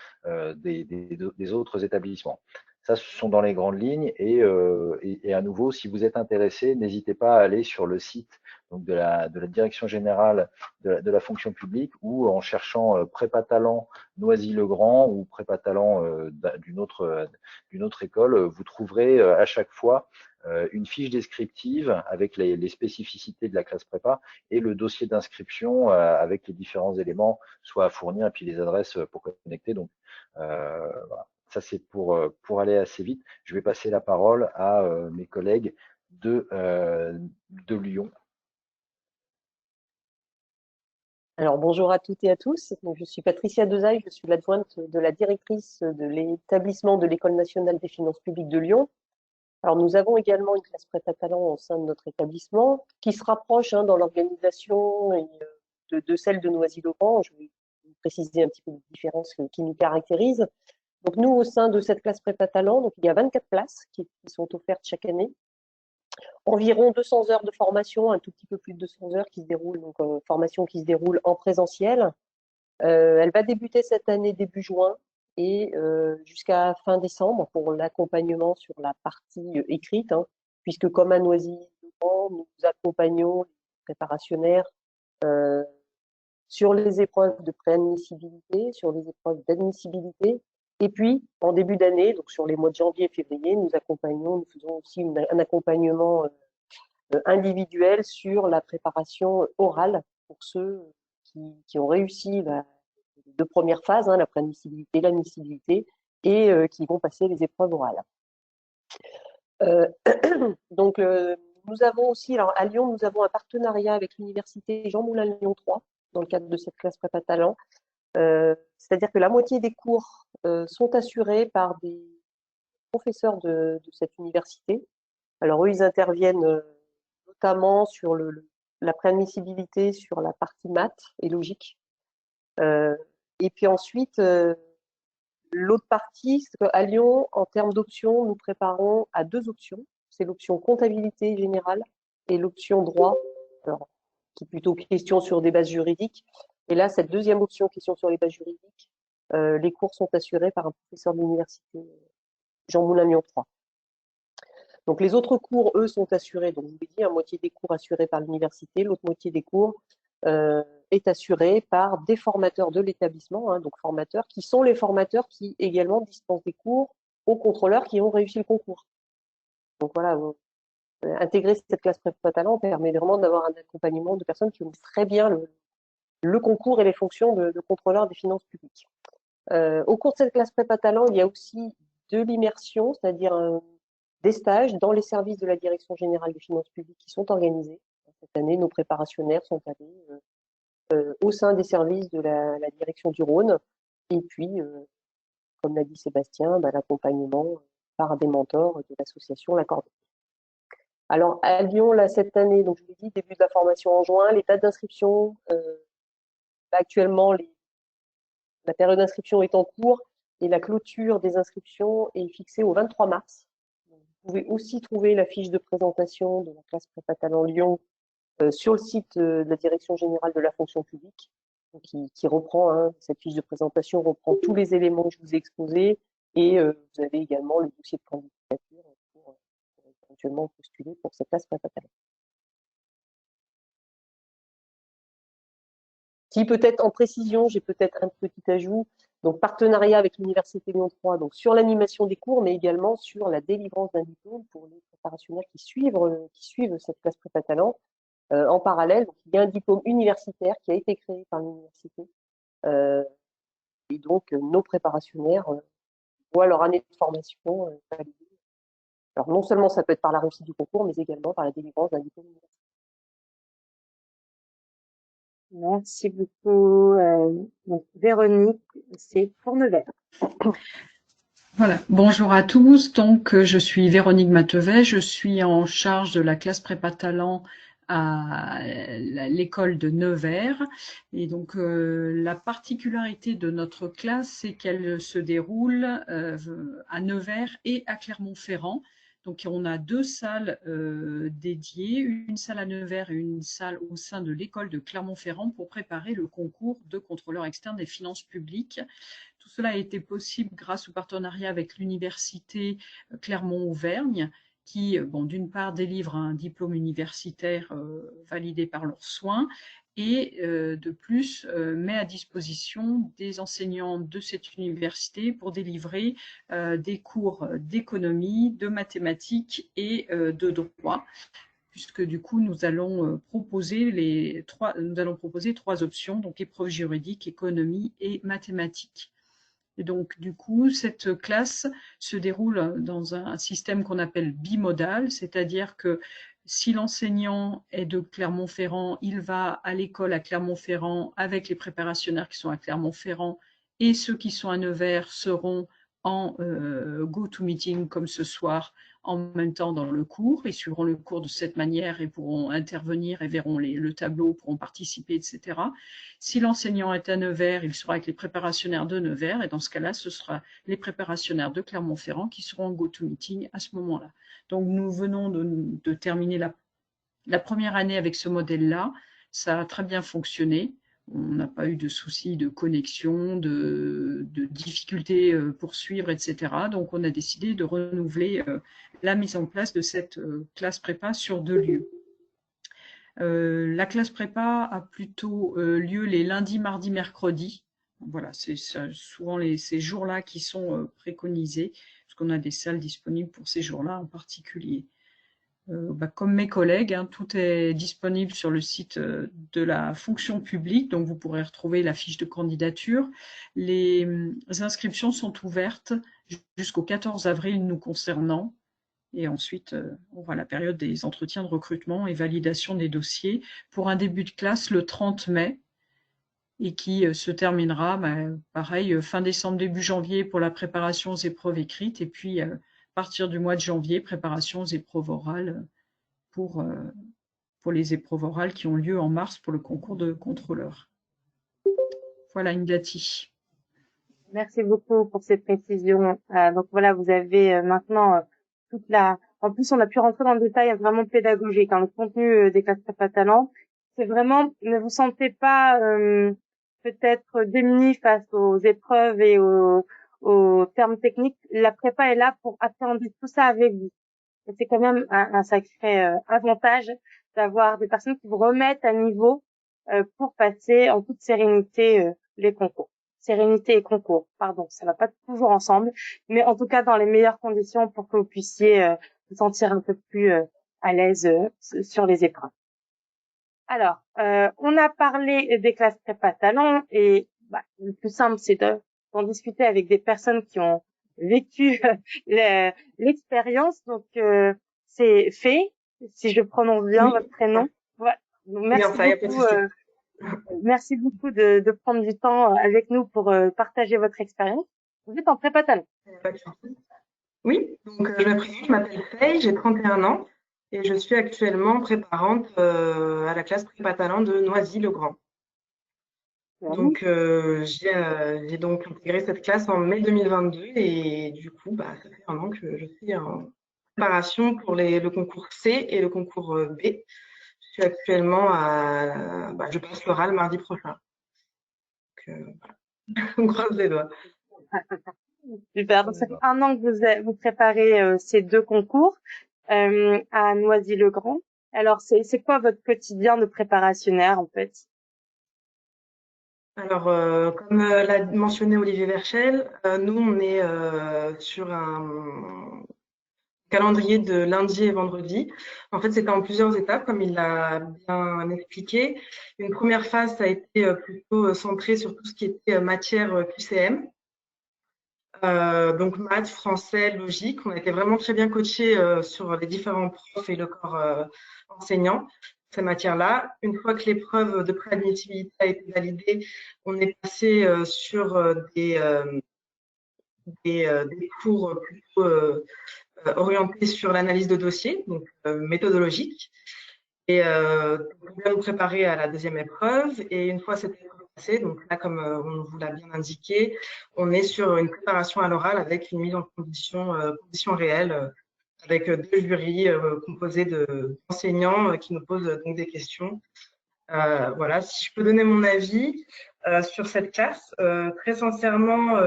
des autres établissements. Ça, ce sont dans les grandes lignes. Et à nouveau, si vous êtes intéressé, n'hésitez pas à aller sur le site donc de la Direction générale de la fonction publique, ou en cherchant prépa talent Noisy-le-Grand ou prépa talent d'une autre école, vous trouverez à chaque fois une fiche descriptive avec les spécificités de la classe prépa et le dossier d'inscription avec les différents éléments, soit à fournir, et puis les adresses pour connecter. Donc, voilà. Ça, c'est pour aller assez vite. Je vais passer la parole à mes collègues de Lyon. Alors, bonjour à toutes et à tous. Donc, je suis Patricia Dezaille, je suis l'adjointe de la directrice de l'établissement de l'École nationale des finances publiques de Lyon. Alors, nous avons également une classe prépa talent au sein de notre établissement qui se rapproche dans l'organisation de celle de Noisy-le-Grand. Je vais vous préciser un petit peu les différences qui nous caractérisent. Donc, nous, au sein de cette classe prépa talent, donc, il y a 24 places qui sont offertes chaque année. Environ 200 heures de formation, un tout petit peu plus de 200 heures qui se déroulent, donc formation qui se déroule en présentiel. Elle va débuter cette année début juin et jusqu'à fin décembre pour l'accompagnement sur la partie écrite, puisque comme à Noisy, nous accompagnons les préparationnaires sur les épreuves de préadmissibilité, sur les épreuves d'admissibilité. Et puis, en début d'année, donc sur les mois de janvier et février, nous faisons aussi un accompagnement individuel sur la préparation orale pour ceux qui ont réussi les deux premières phases, la préadmissibilité, l'admissibilité, et qui vont passer les épreuves orales. Donc, nous avons aussi, alors à Lyon, nous avons un partenariat avec l'université Jean Moulin Lyon 3 dans le cadre de cette classe prépa talent. C'est-à-dire que la moitié des cours sont assurés par des professeurs de cette université. Alors eux, ils interviennent notamment sur la préadmissibilité, sur la partie maths et logique. Et puis ensuite, L'autre partie, c'est qu'à Lyon, en termes d'options, nous préparons à 2 options. C'est l'option comptabilité générale et l'option droit, alors, qui est plutôt question sur des bases juridiques. Et là, cette deuxième option, question sur les bases juridiques, les cours sont assurés par un professeur de l'université Jean Moulin Lyon 3. Donc les autres cours, eux, sont assurés. Donc je vous l'ai dit, moitié des cours assurés par l'université, l'autre moitié des cours est assurée par des formateurs de l'établissement, hein, donc formateurs qui sont les formateurs qui également dispensent des cours aux contrôleurs qui ont réussi le concours. Donc voilà, intégrer cette classe prépa talent permet vraiment d'avoir un accompagnement de personnes qui ont très bien le concours et les fonctions de contrôleur des finances publiques. Au cours de cette classe prépa talent, il y a aussi de l'immersion, c'est-à-dire des stages dans les services de la Direction générale des finances publiques qui sont organisés. Cette année, nos préparationnaires sont allés au sein des services de la Direction du Rhône. Et puis, comme l'a dit Sébastien, l'accompagnement par des mentors de l'association La Cordée. Alors, à Lyon, là, cette année, donc je vous ai dit, début de la formation en juin, les dates d'inscription, actuellement, la période d'inscription est en cours et la clôture des inscriptions est fixée au 23 mars. Vous pouvez aussi trouver la fiche de présentation de la classe prépa talent Lyon sur le site de la Direction générale de la fonction publique, qui reprend, hein, cette fiche de présentation reprend tous les éléments que je vous ai exposés et vous avez également le dossier de candidature pour éventuellement postuler pour cette classe prépa talent. Si peut-être en précision, j'ai peut-être un petit ajout. Donc, partenariat avec l'Université Lyon 3, donc sur l'animation des cours, mais également sur la délivrance d'un diplôme pour les préparationnaires qui suivent cette classe prépa talent. En parallèle, donc, il y a un diplôme universitaire qui a été créé par l'université. Et donc, nos préparationnaires voient leur année de formation validée. Alors, non seulement ça peut être par la réussite du concours, mais également par la délivrance d'un diplôme universitaire. Merci beaucoup. Donc, Véronique, c'est pour Nevers. Voilà, bonjour à tous. Donc, je suis Véronique Matevet, je suis en charge de la classe prépa talent à l'école de Nevers. Et donc, la particularité de notre classe, c'est qu'elle se déroule à Nevers et à Clermont-Ferrand. Donc, on a 2 salles dédiées, une salle à Nevers et une salle au sein de l'école de Clermont-Ferrand pour préparer le concours de contrôleur externe des finances publiques. Tout cela a été possible grâce au partenariat avec l'université Clermont-Auvergne qui, d'une part, délivre un diplôme universitaire validé par leurs soins et de plus met à disposition des enseignants de cette université pour délivrer des cours d'économie, de mathématiques et de droit, puisque du coup nous allons proposer 3 options, donc épreuve juridique, économie et mathématiques. Et donc, du coup, cette classe se déroule dans un système qu'on appelle bimodal, c'est-à-dire que si l'enseignant est de Clermont-Ferrand, il va à l'école à Clermont-Ferrand avec les préparationnaires qui sont à Clermont-Ferrand et ceux qui sont à Nevers seront en GoToMeeting comme ce soir en même temps dans le cours. Ils suivront le cours de cette manière et pourront intervenir et verront le tableau, pourront participer, etc. Si l'enseignant est à Nevers, il sera avec les préparationnaires de Nevers et dans ce cas-là, ce sera les préparationnaires de Clermont-Ferrand qui seront en GoToMeeting à ce moment-là. Donc, nous venons de terminer la première année avec ce modèle-là. Ça a très bien fonctionné. On n'a pas eu de soucis de connexion, de difficultés pour suivre, etc. Donc, on a décidé de renouveler la mise en place de cette classe prépa sur 2 lieux. La classe prépa a plutôt lieu les lundis, mardis, mercredis. Voilà, c'est souvent ces jours-là qui sont préconisés, parce qu'on a des salles disponibles pour ces jours-là en particulier. Comme mes collègues, hein, tout est disponible sur le site de la fonction publique, donc vous pourrez retrouver la fiche de candidature. Les inscriptions sont ouvertes jusqu'au 14 avril nous concernant, et ensuite on voit la période des entretiens de recrutement et validation des dossiers pour un début de classe le 30 mai et qui se terminera, pareil, fin décembre, début janvier pour la préparation aux épreuves écrites et puis à partir du mois de janvier, préparation aux épreuves orales pour les épreuves orales qui ont lieu en mars pour le concours de contrôleur. Voilà, Indati. Merci beaucoup pour ces précisions. Donc voilà, vous avez maintenant toute la. En plus, on a pu rentrer dans le détail vraiment pédagogique. Le contenu des classes prépa talent, c'est vraiment, ne vous sentez pas peut-être démunis face aux épreuves et aux termes techniques. La prépa est là pour appréhender tout ça avec vous. Et c'est quand même un sacré avantage d'avoir des personnes qui vous remettent à niveau pour passer en toute sérénité les concours. Sérénité et concours, pardon, ça va pas toujours ensemble, mais en tout cas dans les meilleures conditions pour que vous puissiez vous sentir un peu plus à l'aise sur les épreuves. Alors, on a parlé des classes prépa talent et le plus simple, c'est d'en discuter avec des personnes qui ont vécu l'expérience. Donc, c'est Fay, si je prononce bien votre prénom. Ouais. Donc, merci beaucoup de prendre du temps avec nous pour partager votre expérience. Vous êtes en prépa talent. Oui, donc je me présente, je m'appelle Faye, j'ai 31 ans et je suis actuellement préparante à la classe prépa talent de Noisy-le-Grand. Donc j'ai donc intégré cette classe en mai 2022 et du coup, ça fait un an que je suis en préparation pour le concours C et le concours B. Je suis actuellement je passe l'oral mardi prochain. Donc, on croise les doigts. Super. Donc, ça fait un an que vous préparez ces deux concours à Noisy-le-Grand. Alors, c'est quoi votre quotidien de préparationnaire, en fait? Alors, comme l'a mentionné Olivier Verchel, nous, on est sur un calendrier de lundi et vendredi. En fait, c'était en plusieurs étapes, comme il l'a bien expliqué. Une première phase, ça a été plutôt centré sur tout ce qui était matière QCM. Donc maths, français, logique. On a été vraiment très bien coachés sur les différents profs et le corps enseignant, ces matières-là. Une fois que l'épreuve de préadmissibilité a été validée, on est passé sur des cours plutôt orientés sur l'analyse de dossier, donc méthodologique. Et on vient nous préparer à la deuxième épreuve. Et une fois cette épreuve passée, donc là, comme on vous l'a bien indiqué, on est sur une préparation à l'oral avec une mise en condition réelle, avec deux jurys composés d'enseignants qui nous posent donc des questions. Voilà, si je peux donner mon avis sur cette classe, très sincèrement,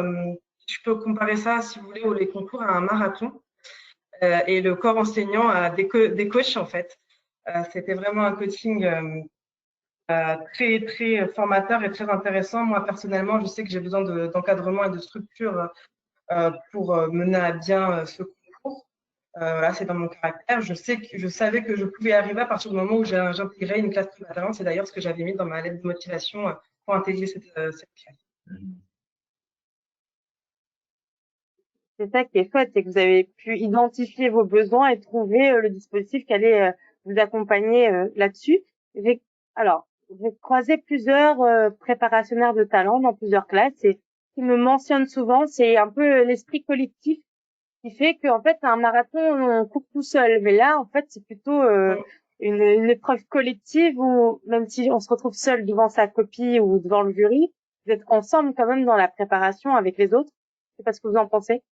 je peux comparer ça, si vous voulez, les concours à un marathon et le corps enseignant à des coachs, en fait. C'était vraiment un coaching très, très formateur et très intéressant. Moi, personnellement, je sais que j'ai besoin d'encadrement et de structure pour mener à bien ce concours. Voilà, c'est dans mon caractère. Je savais que je pouvais y arriver à partir du moment où j'intégrais une classe prépa talent. C'est d'ailleurs ce que j'avais mis dans ma lettre de motivation pour intégrer cette classe. C'est ça qui est chouette, c'est que vous avez pu identifier vos besoins et trouver le dispositif qui allait vous accompagner là-dessus. Alors, j'ai croisé plusieurs préparationnaires de talent dans plusieurs classes et ce qui me mentionne souvent, c'est un peu l'esprit collectif qui fait qu'en fait, un marathon, on court tout seul. Mais là, en fait, c'est plutôt une épreuve collective où même si on se retrouve seul devant sa copie ou devant le jury, vous êtes ensemble quand même dans la préparation avec les autres. Je sais pas ce que vous en pensez.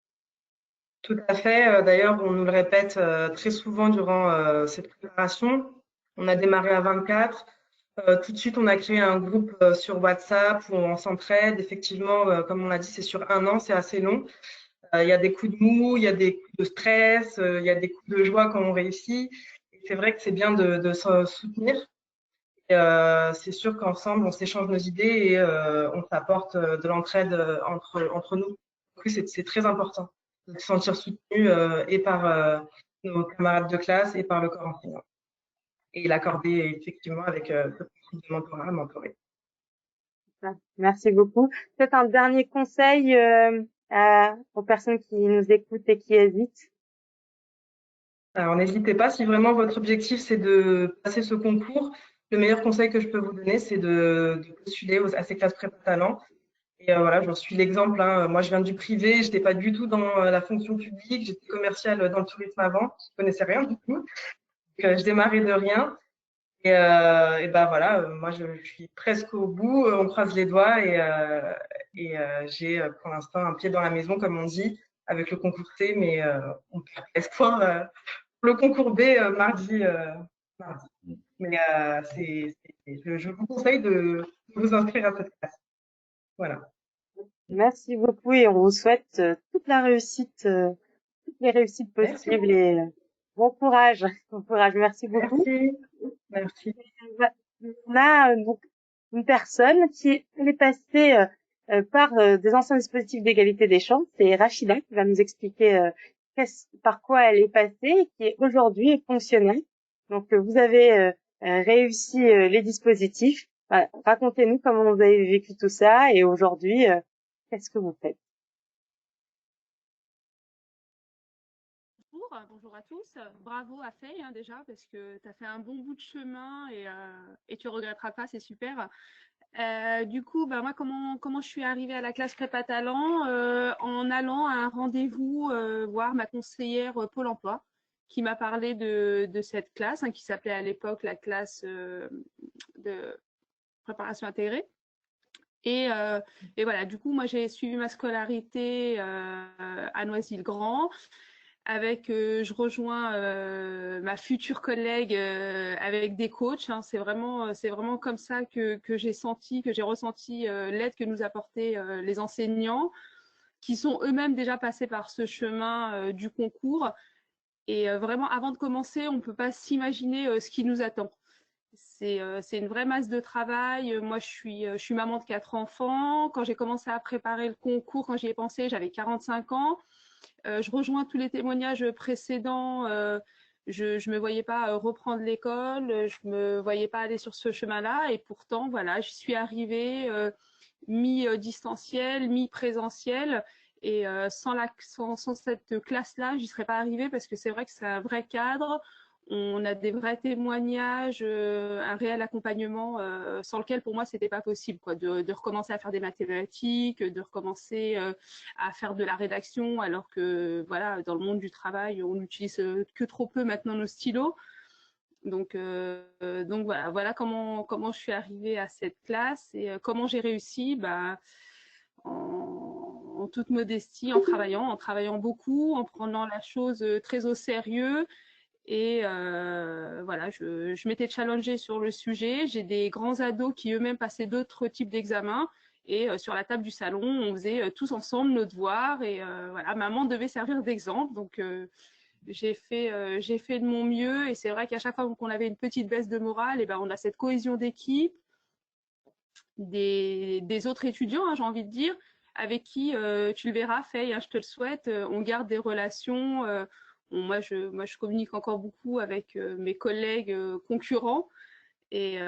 Tout à fait. D'ailleurs, on nous le répète très souvent durant cette préparation. On a démarré à 24. Tout de suite, on a créé un groupe sur WhatsApp où on s'entraide. Effectivement, comme on l'a dit, c'est sur un an, c'est assez long. Il y a des coups de mou, il y a des coups de stress, il y a des coups de joie quand on réussit. Et c'est vrai que c'est bien de se soutenir. C'est sûr qu'ensemble, on s'échange nos idées et on s'apporte de l'entraide entre nous. Donc, oui, c'est très important de se sentir soutenu et par nos camarades de classe et par le corps enseignant. Et l'accorder effectivement avec le principe de mentorat, mentoré. Merci beaucoup. Peut-être un dernier conseil aux personnes qui nous écoutent et qui hésitent. Alors, n'hésitez pas, si vraiment votre objectif, c'est de passer ce concours, le meilleur conseil que je peux vous donner, c'est de postuler à ces classes prépa talent. Et voilà, j'en suis l'exemple. Moi, je viens du privé, je n'étais pas du tout dans la fonction publique, j'étais commerciale dans le tourisme avant, je ne connaissais rien du tout. Donc, je démarrais de rien. Et ben voilà, moi je suis presque au bout, on croise les doigts j'ai pour l'instant un pied dans la maison, comme on dit, avec le concours C, mais on perd espoir le concours B mardi. Mais je vous conseille de vous inscrire à cette classe. Voilà. Merci beaucoup et on vous souhaite toute la réussite, toutes les réussites Merci possibles beaucoup. et bon courage. Bon courage. Merci beaucoup. Merci. Merci. On a donc une personne qui est passée par des anciens dispositifs d'égalité des chances. C'est Rachida qui va nous expliquer par quoi elle est passée et qui est aujourd'hui fonctionnaire. Donc vous avez réussi les dispositifs. Voilà. Racontez-nous comment vous avez vécu tout ça et aujourd'hui, qu'est-ce que vous faites? Bonjour à tous. Bravo à Faye déjà parce que tu as fait un bon bout de chemin et tu regretteras pas, c'est super. Du coup, moi, comment je suis arrivée à la classe prépa talent en allant à un rendez-vous voir ma conseillère Pôle emploi qui m'a parlé de cette classe qui s'appelait à l'époque la classe de préparation intégrée. Et voilà, du coup, moi, j'ai suivi ma scolarité à Noisy-le-Grand. Je rejoins ma future collègue avec des coachs. C'est vraiment comme ça que j'ai ressenti l'aide que nous apportaient les enseignants, qui sont eux-mêmes déjà passés par ce chemin du concours. Et vraiment, avant de commencer, on ne peut pas s'imaginer ce qui nous attend. C'est une vraie masse de travail. Moi, je suis maman de 4 enfants. Quand j'ai commencé à préparer le concours, quand j'y ai pensé, j'avais 45 ans. Je rejoins tous les témoignages précédents. Je me voyais pas reprendre l'école, je me voyais pas aller sur ce chemin-là. Et pourtant, voilà, j'y suis arrivée mi-distanciel, mi-présentiel. Et sans cette classe-là, j'y serais pas arrivée parce que c'est vrai que c'est un vrai cadre. On a des vrais témoignages, un réel accompagnement sans lequel pour moi c'était pas possible de recommencer à faire des mathématiques, de recommencer à faire de la rédaction alors que voilà, dans le monde du travail on n'utilise que trop peu maintenant nos stylos. Donc voilà comment je suis arrivée à cette classe et comment j'ai réussi en toute modestie, en travaillant beaucoup, en prenant la chose très au sérieux. Et voilà, je m'étais challengée sur le sujet. J'ai des grands ados qui eux-mêmes passaient d'autres types d'examens. Et sur la table du salon, on faisait tous ensemble nos devoirs. Et voilà, maman devait servir d'exemple. Donc j'ai fait de mon mieux. Et c'est vrai qu'à chaque fois qu'on avait une petite baisse de morale, et on a cette cohésion d'équipe, des autres étudiants, j'ai envie de dire, avec qui tu le verras, Faye, je te le souhaite, on garde des relations. Moi, je communique encore beaucoup avec mes collègues concurrents. Et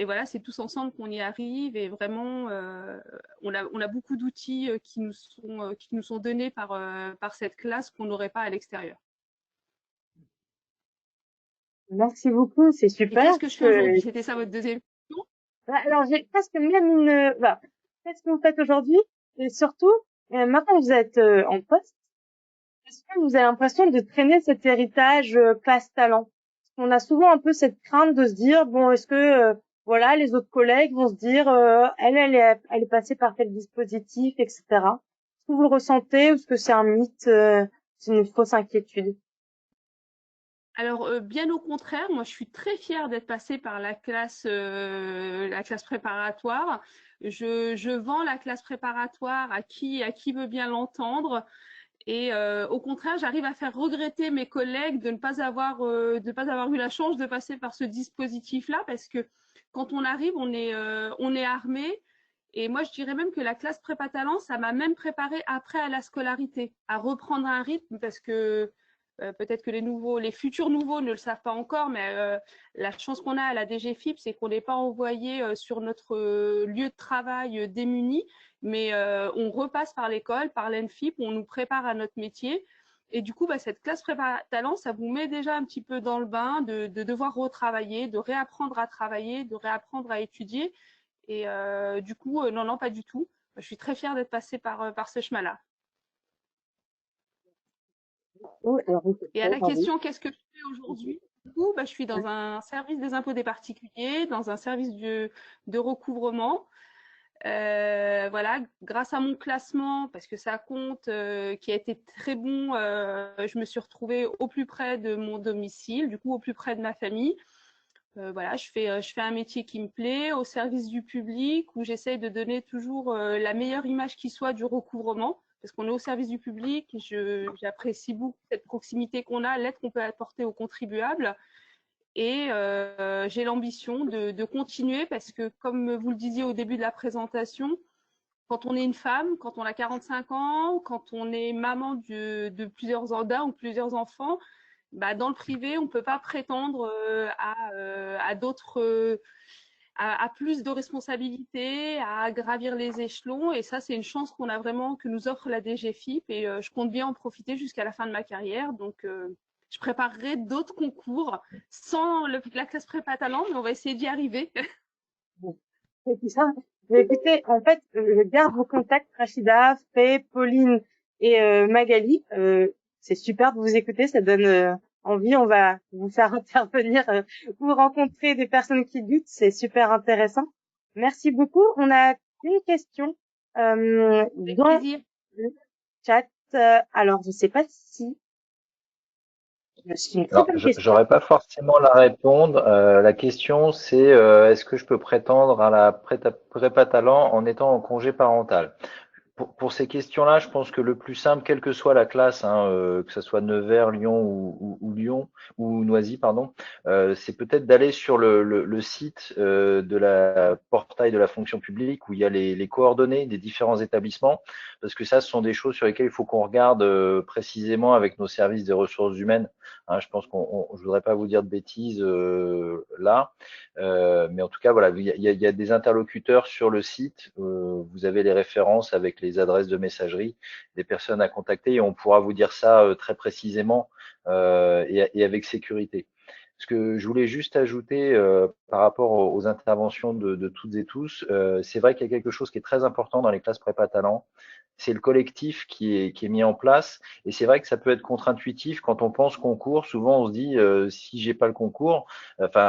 voilà, c'est tous ensemble qu'on y arrive. Et vraiment, on a beaucoup d'outils qui nous sont donnés par cette classe qu'on n'aurait pas à l'extérieur. Merci beaucoup, c'est Et super. qu'est-ce que je fais aujourd'hui? C'était ça votre deuxième question? Alors, j'ai presque même qu'est-ce que vous faites aujourd'hui? Et surtout, maintenant que vous êtes en poste, est-ce que vous avez l'impression de traîner cet héritage classe talent? On a souvent un peu cette crainte de se dire, bon, est-ce que voilà, les autres collègues vont se dire, elle est passée par tel dispositif, etc. Est-ce que vous le ressentez ou est-ce que c'est un mythe, c'est une fausse inquiétude? Alors, bien au contraire, moi, je suis très fière d'être passée par la classe préparatoire. Je vends la classe préparatoire à qui veut bien l'entendre. Et au contraire, j'arrive à faire regretter mes collègues de ne pas avoir eu la chance de passer par ce dispositif-là, parce que quand on arrive, on est armé. Et moi, je dirais même que la classe prépa talent, ça m'a même préparé après à la scolarité, à reprendre un rythme, parce que peut-être que les futurs nouveaux ne le savent pas encore, mais la chance qu'on a à la DGFIP, c'est qu'on n'est pas envoyé sur notre lieu de travail démuni, mais on repasse par l'école, par l'ENFIP, on nous prépare à notre métier. Et du coup, cette classe prépa talent, ça vous met déjà un petit peu dans le bain de devoir retravailler, de réapprendre à travailler, de réapprendre à étudier. Et du coup, non, pas du tout. Je suis très fière d'être passée par ce chemin-là. Oui, alors, Et à la question, qu'est-ce que je fais aujourd'hui? Du coup, je suis dans un service des impôts des particuliers, dans un service de recouvrement. Voilà, grâce à mon classement, parce que ça compte, qui a été très bon, je me suis retrouvée au plus près de mon domicile, du coup au plus près de ma famille. Voilà, je fais un métier qui me plaît, au service du public, où j'essaye de donner toujours la meilleure image qui soit du recouvrement, parce qu'on est au service du public. J'apprécie beaucoup cette proximité qu'on a, l'aide qu'on peut apporter aux contribuables. Et j'ai l'ambition de continuer parce que, comme vous le disiez au début de la présentation, quand on est une femme, quand on a 45 ans, quand on est maman de plusieurs d'un ou plusieurs enfants, dans le privé, on ne peut pas prétendre à d'autres, à plus de responsabilités, à gravir les échelons. Et ça, c'est une chance qu'on a vraiment, que nous offre la DGFiP. Et je compte bien en profiter jusqu'à la fin de ma carrière. Donc, je préparerai d'autres concours sans la classe prépa talent, mais on va essayer d'y arriver. C'est tout ça. Mais écoutez, en fait, je garde vos contacts, Rachida, Faye, Pauline et Magali. C'est super de vous écouter, ça donne envie. On va vous faire intervenir, vous rencontrer des personnes qui doutent, c'est super intéressant. Merci beaucoup. On a une question dans le chat. Alors, je sais pas si c'est une très bonne question. J'aurais pas forcément la répondre. La question, c'est est-ce que je peux prétendre à la prépa talent en étant en congé parental? Pour ces questions-là, je pense que le plus simple, quelle que soit la classe, que ce soit Nevers, Lyon ou Lyon ou Noisy, pardon, c'est peut-être d'aller sur le site de la portail de la fonction publique où il y a les coordonnées des différents établissements, parce que ça, ce sont des choses sur lesquelles il faut qu'on regarde précisément avec nos services des ressources humaines. Je pense je voudrais pas vous dire de bêtises là, mais en tout cas, voilà, il y a des interlocuteurs sur le site. Vous avez les références avec les adresses de messagerie des personnes à contacter et on pourra vous dire ça très précisément et avec sécurité. Ce que je voulais juste ajouter par rapport aux interventions de toutes et tous, c'est vrai qu'il y a quelque chose qui est très important dans les classes prépa talent, c'est le collectif qui est mis en place. Et c'est vrai que ça peut être contre-intuitif quand on pense concours. Souvent, on se dit si j'ai pas le concours,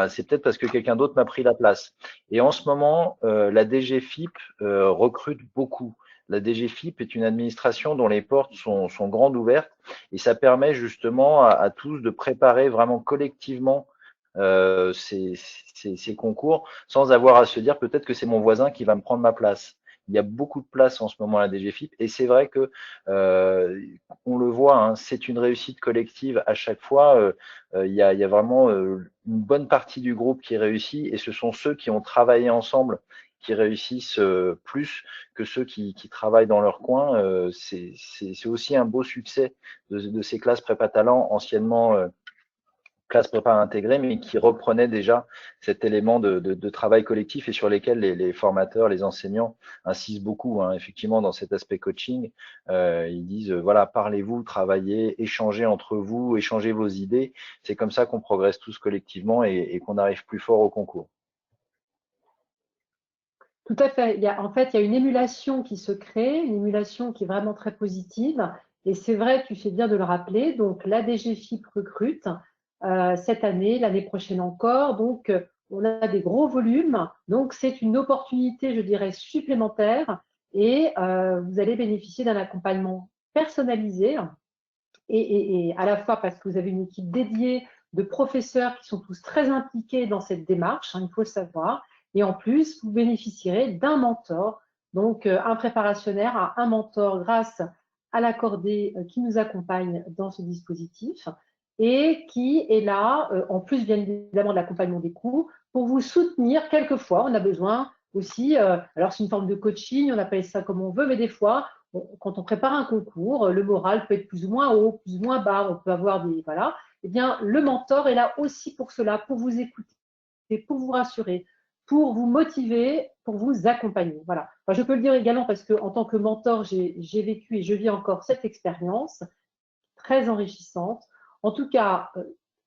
c'est peut-être parce que quelqu'un d'autre m'a pris la place. Et en ce moment, la DGFiP recrute beaucoup. La DGFiP est une administration dont les portes sont grandes ouvertes et ça permet justement à tous de préparer vraiment collectivement ces concours sans avoir à se dire peut-être que c'est mon voisin qui va me prendre ma place. Il y a beaucoup de place en ce moment à la DGFiP et c'est vrai que on le voit, c'est une réussite collective à chaque fois. Il y a vraiment une bonne partie du groupe qui réussit et ce sont ceux qui ont travaillé ensemble qui réussissent plus que ceux qui travaillent dans leur coin. C'est aussi un beau succès de ces classes prépa talent anciennement classe prépa intégrée, mais qui reprenait déjà cet élément de travail collectif et sur lesquels les formateurs, les enseignants insistent beaucoup. Effectivement, dans cet aspect coaching, ils disent voilà, parlez-vous, travaillez, échangez entre vous, échangez vos idées. C'est comme ça qu'on progresse tous collectivement et qu'on arrive plus fort au concours. Tout à fait. En fait, il y a une émulation qui se crée, une émulation qui est vraiment très positive. Et c'est vrai, tu fais bien de le rappeler. Donc, la DGFiP recrute cette année, l'année prochaine encore. Donc, on a des gros volumes. Donc, c'est une opportunité, je dirais, supplémentaire. Et vous allez bénéficier d'un accompagnement personnalisé. Et à la fois parce que vous avez une équipe dédiée de professeurs qui sont tous très impliqués dans cette démarche, il faut le savoir. Et en plus, vous bénéficierez d'un mentor, donc un préparationnaire a un mentor grâce à l'accordé qui nous accompagne dans ce dispositif et qui est là, en plus bien évidemment de l'accompagnement des cours, pour vous soutenir. Quelquefois, on a besoin aussi, alors c'est une forme de coaching, on appelle ça comme on veut, mais des fois, quand on prépare un concours, le moral peut être plus ou moins haut, plus ou moins bas, on peut avoir des… Voilà. Eh bien, le mentor est là aussi pour cela, pour vous écouter, pour vous rassurer, pour vous motiver, pour vous accompagner. Voilà. Enfin, je peux le dire également parce qu'en tant que mentor, j'ai vécu et je vis encore cette expérience très enrichissante. En tout cas,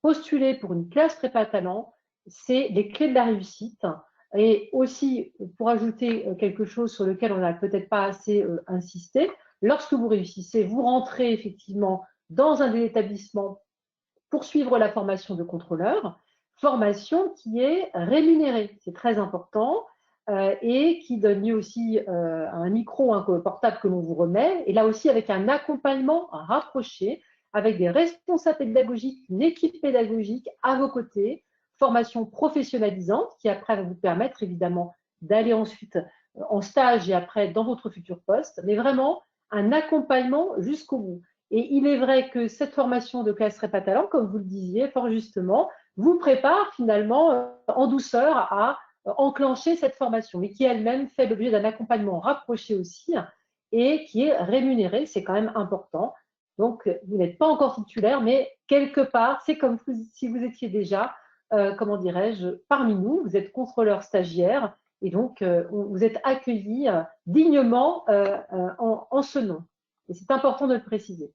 postuler pour une classe prépa talent, c'est les clés de la réussite. Et aussi, pour ajouter quelque chose sur lequel on n'a peut-être pas assez insisté, lorsque vous réussissez, vous rentrez effectivement dans un établissement poursuivre la formation de contrôleur, formation qui est rémunérée, c'est très important, et qui donne lieu aussi à un micro, un portable que l'on vous remet, et là aussi avec un accompagnement rapproché, avec des responsables pédagogiques, une équipe pédagogique à vos côtés, formation professionnalisante qui après va vous permettre évidemment d'aller ensuite en stage et après dans votre futur poste, mais vraiment un accompagnement jusqu'au bout. Et il est vrai que cette formation de classe prépa talent, comme vous le disiez fort justement, vous prépare finalement en douceur à enclencher cette formation, mais qui elle-même fait l'objet d'un accompagnement rapproché aussi et qui est rémunéré, c'est quand même important. Donc, vous n'êtes pas encore titulaire, mais quelque part, c'est comme si vous étiez déjà, comment dirais-je, parmi nous, vous êtes contrôleur stagiaire et donc vous êtes accueilli dignement en ce nom. Et c'est important de le préciser.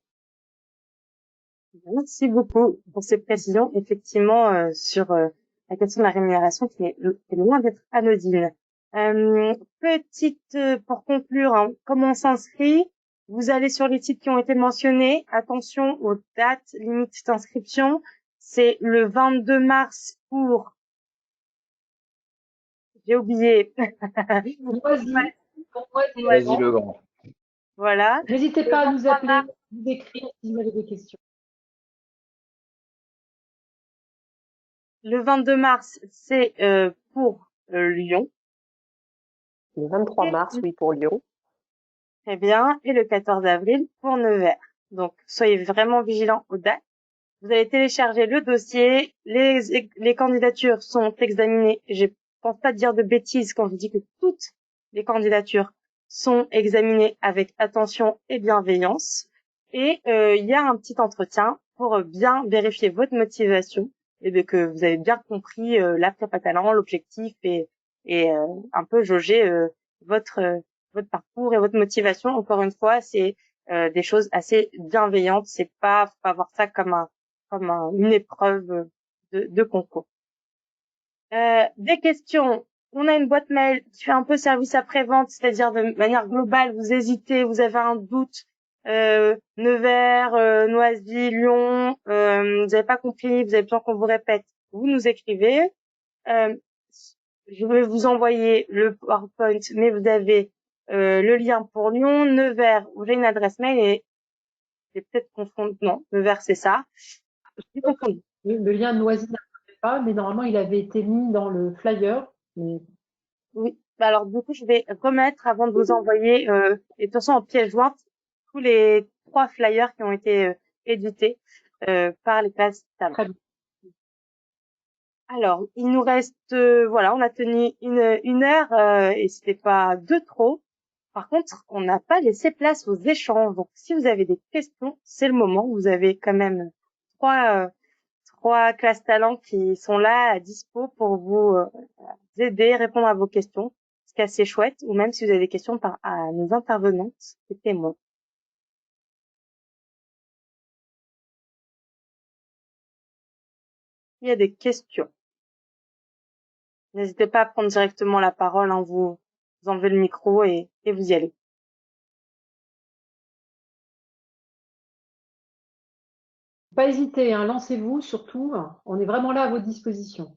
Merci beaucoup pour ces précisions. Effectivement, sur la question de la rémunération qui est loin d'être anodine. Pour conclure, hein, comment on s'inscrit? Vous allez sur les sites qui ont été mentionnés. Attention aux dates limites d'inscription. C'est le 22 mars pour... J'ai oublié. Noisy-le-Grand. Voilà. N'hésitez pas à nous appeler, nous écrire si vous avez des questions. Le 22 mars, c'est pour Lyon. Le 23 mars, oui, pour Lyon. Très bien. Et le 14 avril pour Nevers. Donc, soyez vraiment vigilants aux dates. Vous allez télécharger le dossier. Les candidatures sont examinées. Je pense pas dire de bêtises quand je dis que toutes les candidatures sont examinées avec attention et bienveillance. Et il y a un petit entretien pour bien vérifier votre motivation et que vous avez bien compris la prépa talent, l'objectif et un peu jauger votre parcours et votre motivation. Encore une fois, c'est des choses assez bienveillantes. C'est pas, faut pas voir ça comme une épreuve de concours. Des questions. On a une boîte mail qui fait un peu service après-vente, c'est-à-dire de manière globale, vous hésitez, vous avez un doute, Nevers, Noisy, Lyon, vous n'avez pas compris, vous avez besoin qu'on vous répète, vous nous écrivez. Je vais vous envoyer le PowerPoint, mais vous avez le lien pour Lyon, Nevers, où j'ai une adresse mail et j'ai peut-être confondu. Non, Nevers, c'est ça. Le lien de Noisy n'apparaît pas, mais normalement, il avait été mis dans le flyer. Mais... Oui. Alors, du coup, je vais remettre avant de vous envoyer, et de toute façon, en pièce jointe, tous les 3 flyers qui ont été édités par les classes talent. Alors, il nous reste, voilà, on a tenu une heure et c'était pas de trop. Par contre, on n'a pas laissé place aux échanges. Donc, si vous avez des questions, c'est le moment. Vous avez quand même 3 classes talents qui sont là à dispo pour vous aider, répondre à vos questions. Ce qui est assez chouette. Ou même si vous avez des questions à nos intervenantes et témoins. Il y a des questions. N'hésitez pas à prendre directement la parole, hein, vous enlevez le micro et vous y allez. Pas hésiter, hein, lancez-vous surtout. On est vraiment là à votre disposition.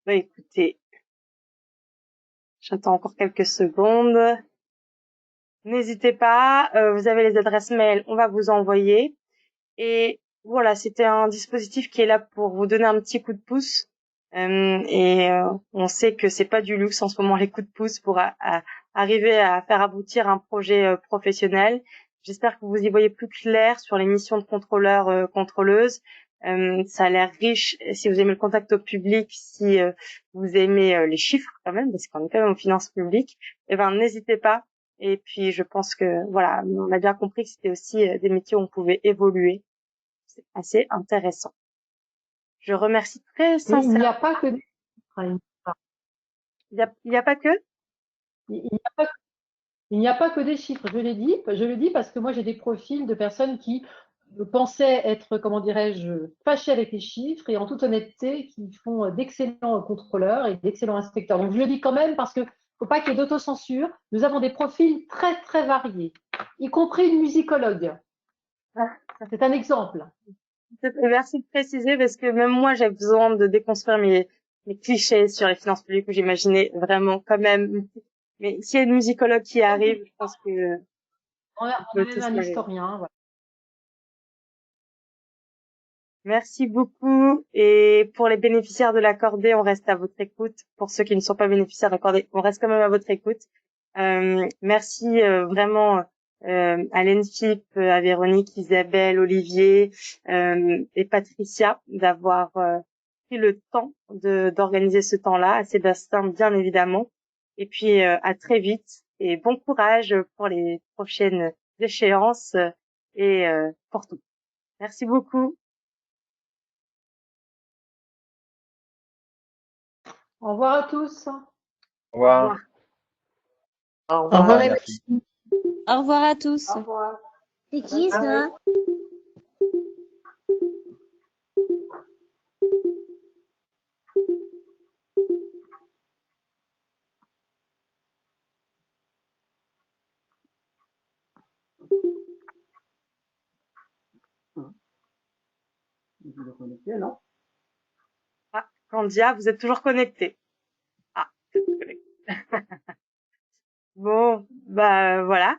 Bah, écoutez, j'attends encore quelques secondes. N'hésitez pas, vous avez les adresses mail, on va vous envoyer. Et voilà, c'était un dispositif qui est là pour vous donner un petit coup de pouce. On sait que c'est pas du luxe en ce moment les coups de pouce pour arriver à faire aboutir un projet professionnel. J'espère que vous y voyez plus clair sur les missions de contrôleur contrôleuse. Ça a l'air riche si vous aimez le contact au public, si vous aimez les chiffres quand même, parce qu'on est quand même aux finances publiques. Eh ben n'hésitez pas. Et puis je pense que voilà, on a bien compris que c'était aussi des métiers où on pouvait évoluer. C'est assez intéressant. Je remercie très sincèrement. Il n'y a pas que des chiffres. Il n'y a pas que Il n'y a pas que des chiffres, je le dis parce que moi j'ai des profils de personnes qui pensaient être, comment dirais-je, fâchées avec les chiffres et en toute honnêteté qui font d'excellents contrôleurs et d'excellents inspecteurs. Donc je le dis quand même parce que faut pas qu'il y ait d'autocensure. Nous avons des profils très, très variés, y compris une musicologue. C'est un exemple. Merci de préciser parce que même moi, j'ai besoin de déconstruire mes clichés sur les finances publiques où j'imaginais vraiment quand même. Mais s'il y a une musicologue qui arrive, je pense que On a peut même tous un m'arriver. historien. Voilà. Merci beaucoup. Et pour les bénéficiaires de l'accordé, on reste à votre écoute. Pour ceux qui ne sont pas bénéficiaires de l'accordé, on reste quand même à votre écoute. Merci vraiment à l'ENFIP, à Véronique, Isabelle, Olivier et Patricia d'avoir pris le temps d'organiser ce temps-là, à Sébastien bien évidemment. Et puis à très vite et bon courage pour les prochaines échéances et pour tout. Merci beaucoup. Au revoir à tous. Au revoir. Au Au revoir, revoir. Merci. Au revoir à tous. Au revoir. C'est qui ça? Vous êtes connecté, non? Ah, Candia, vous êtes toujours connecté. Ah, vous êtes connecté. Bon, bah voilà.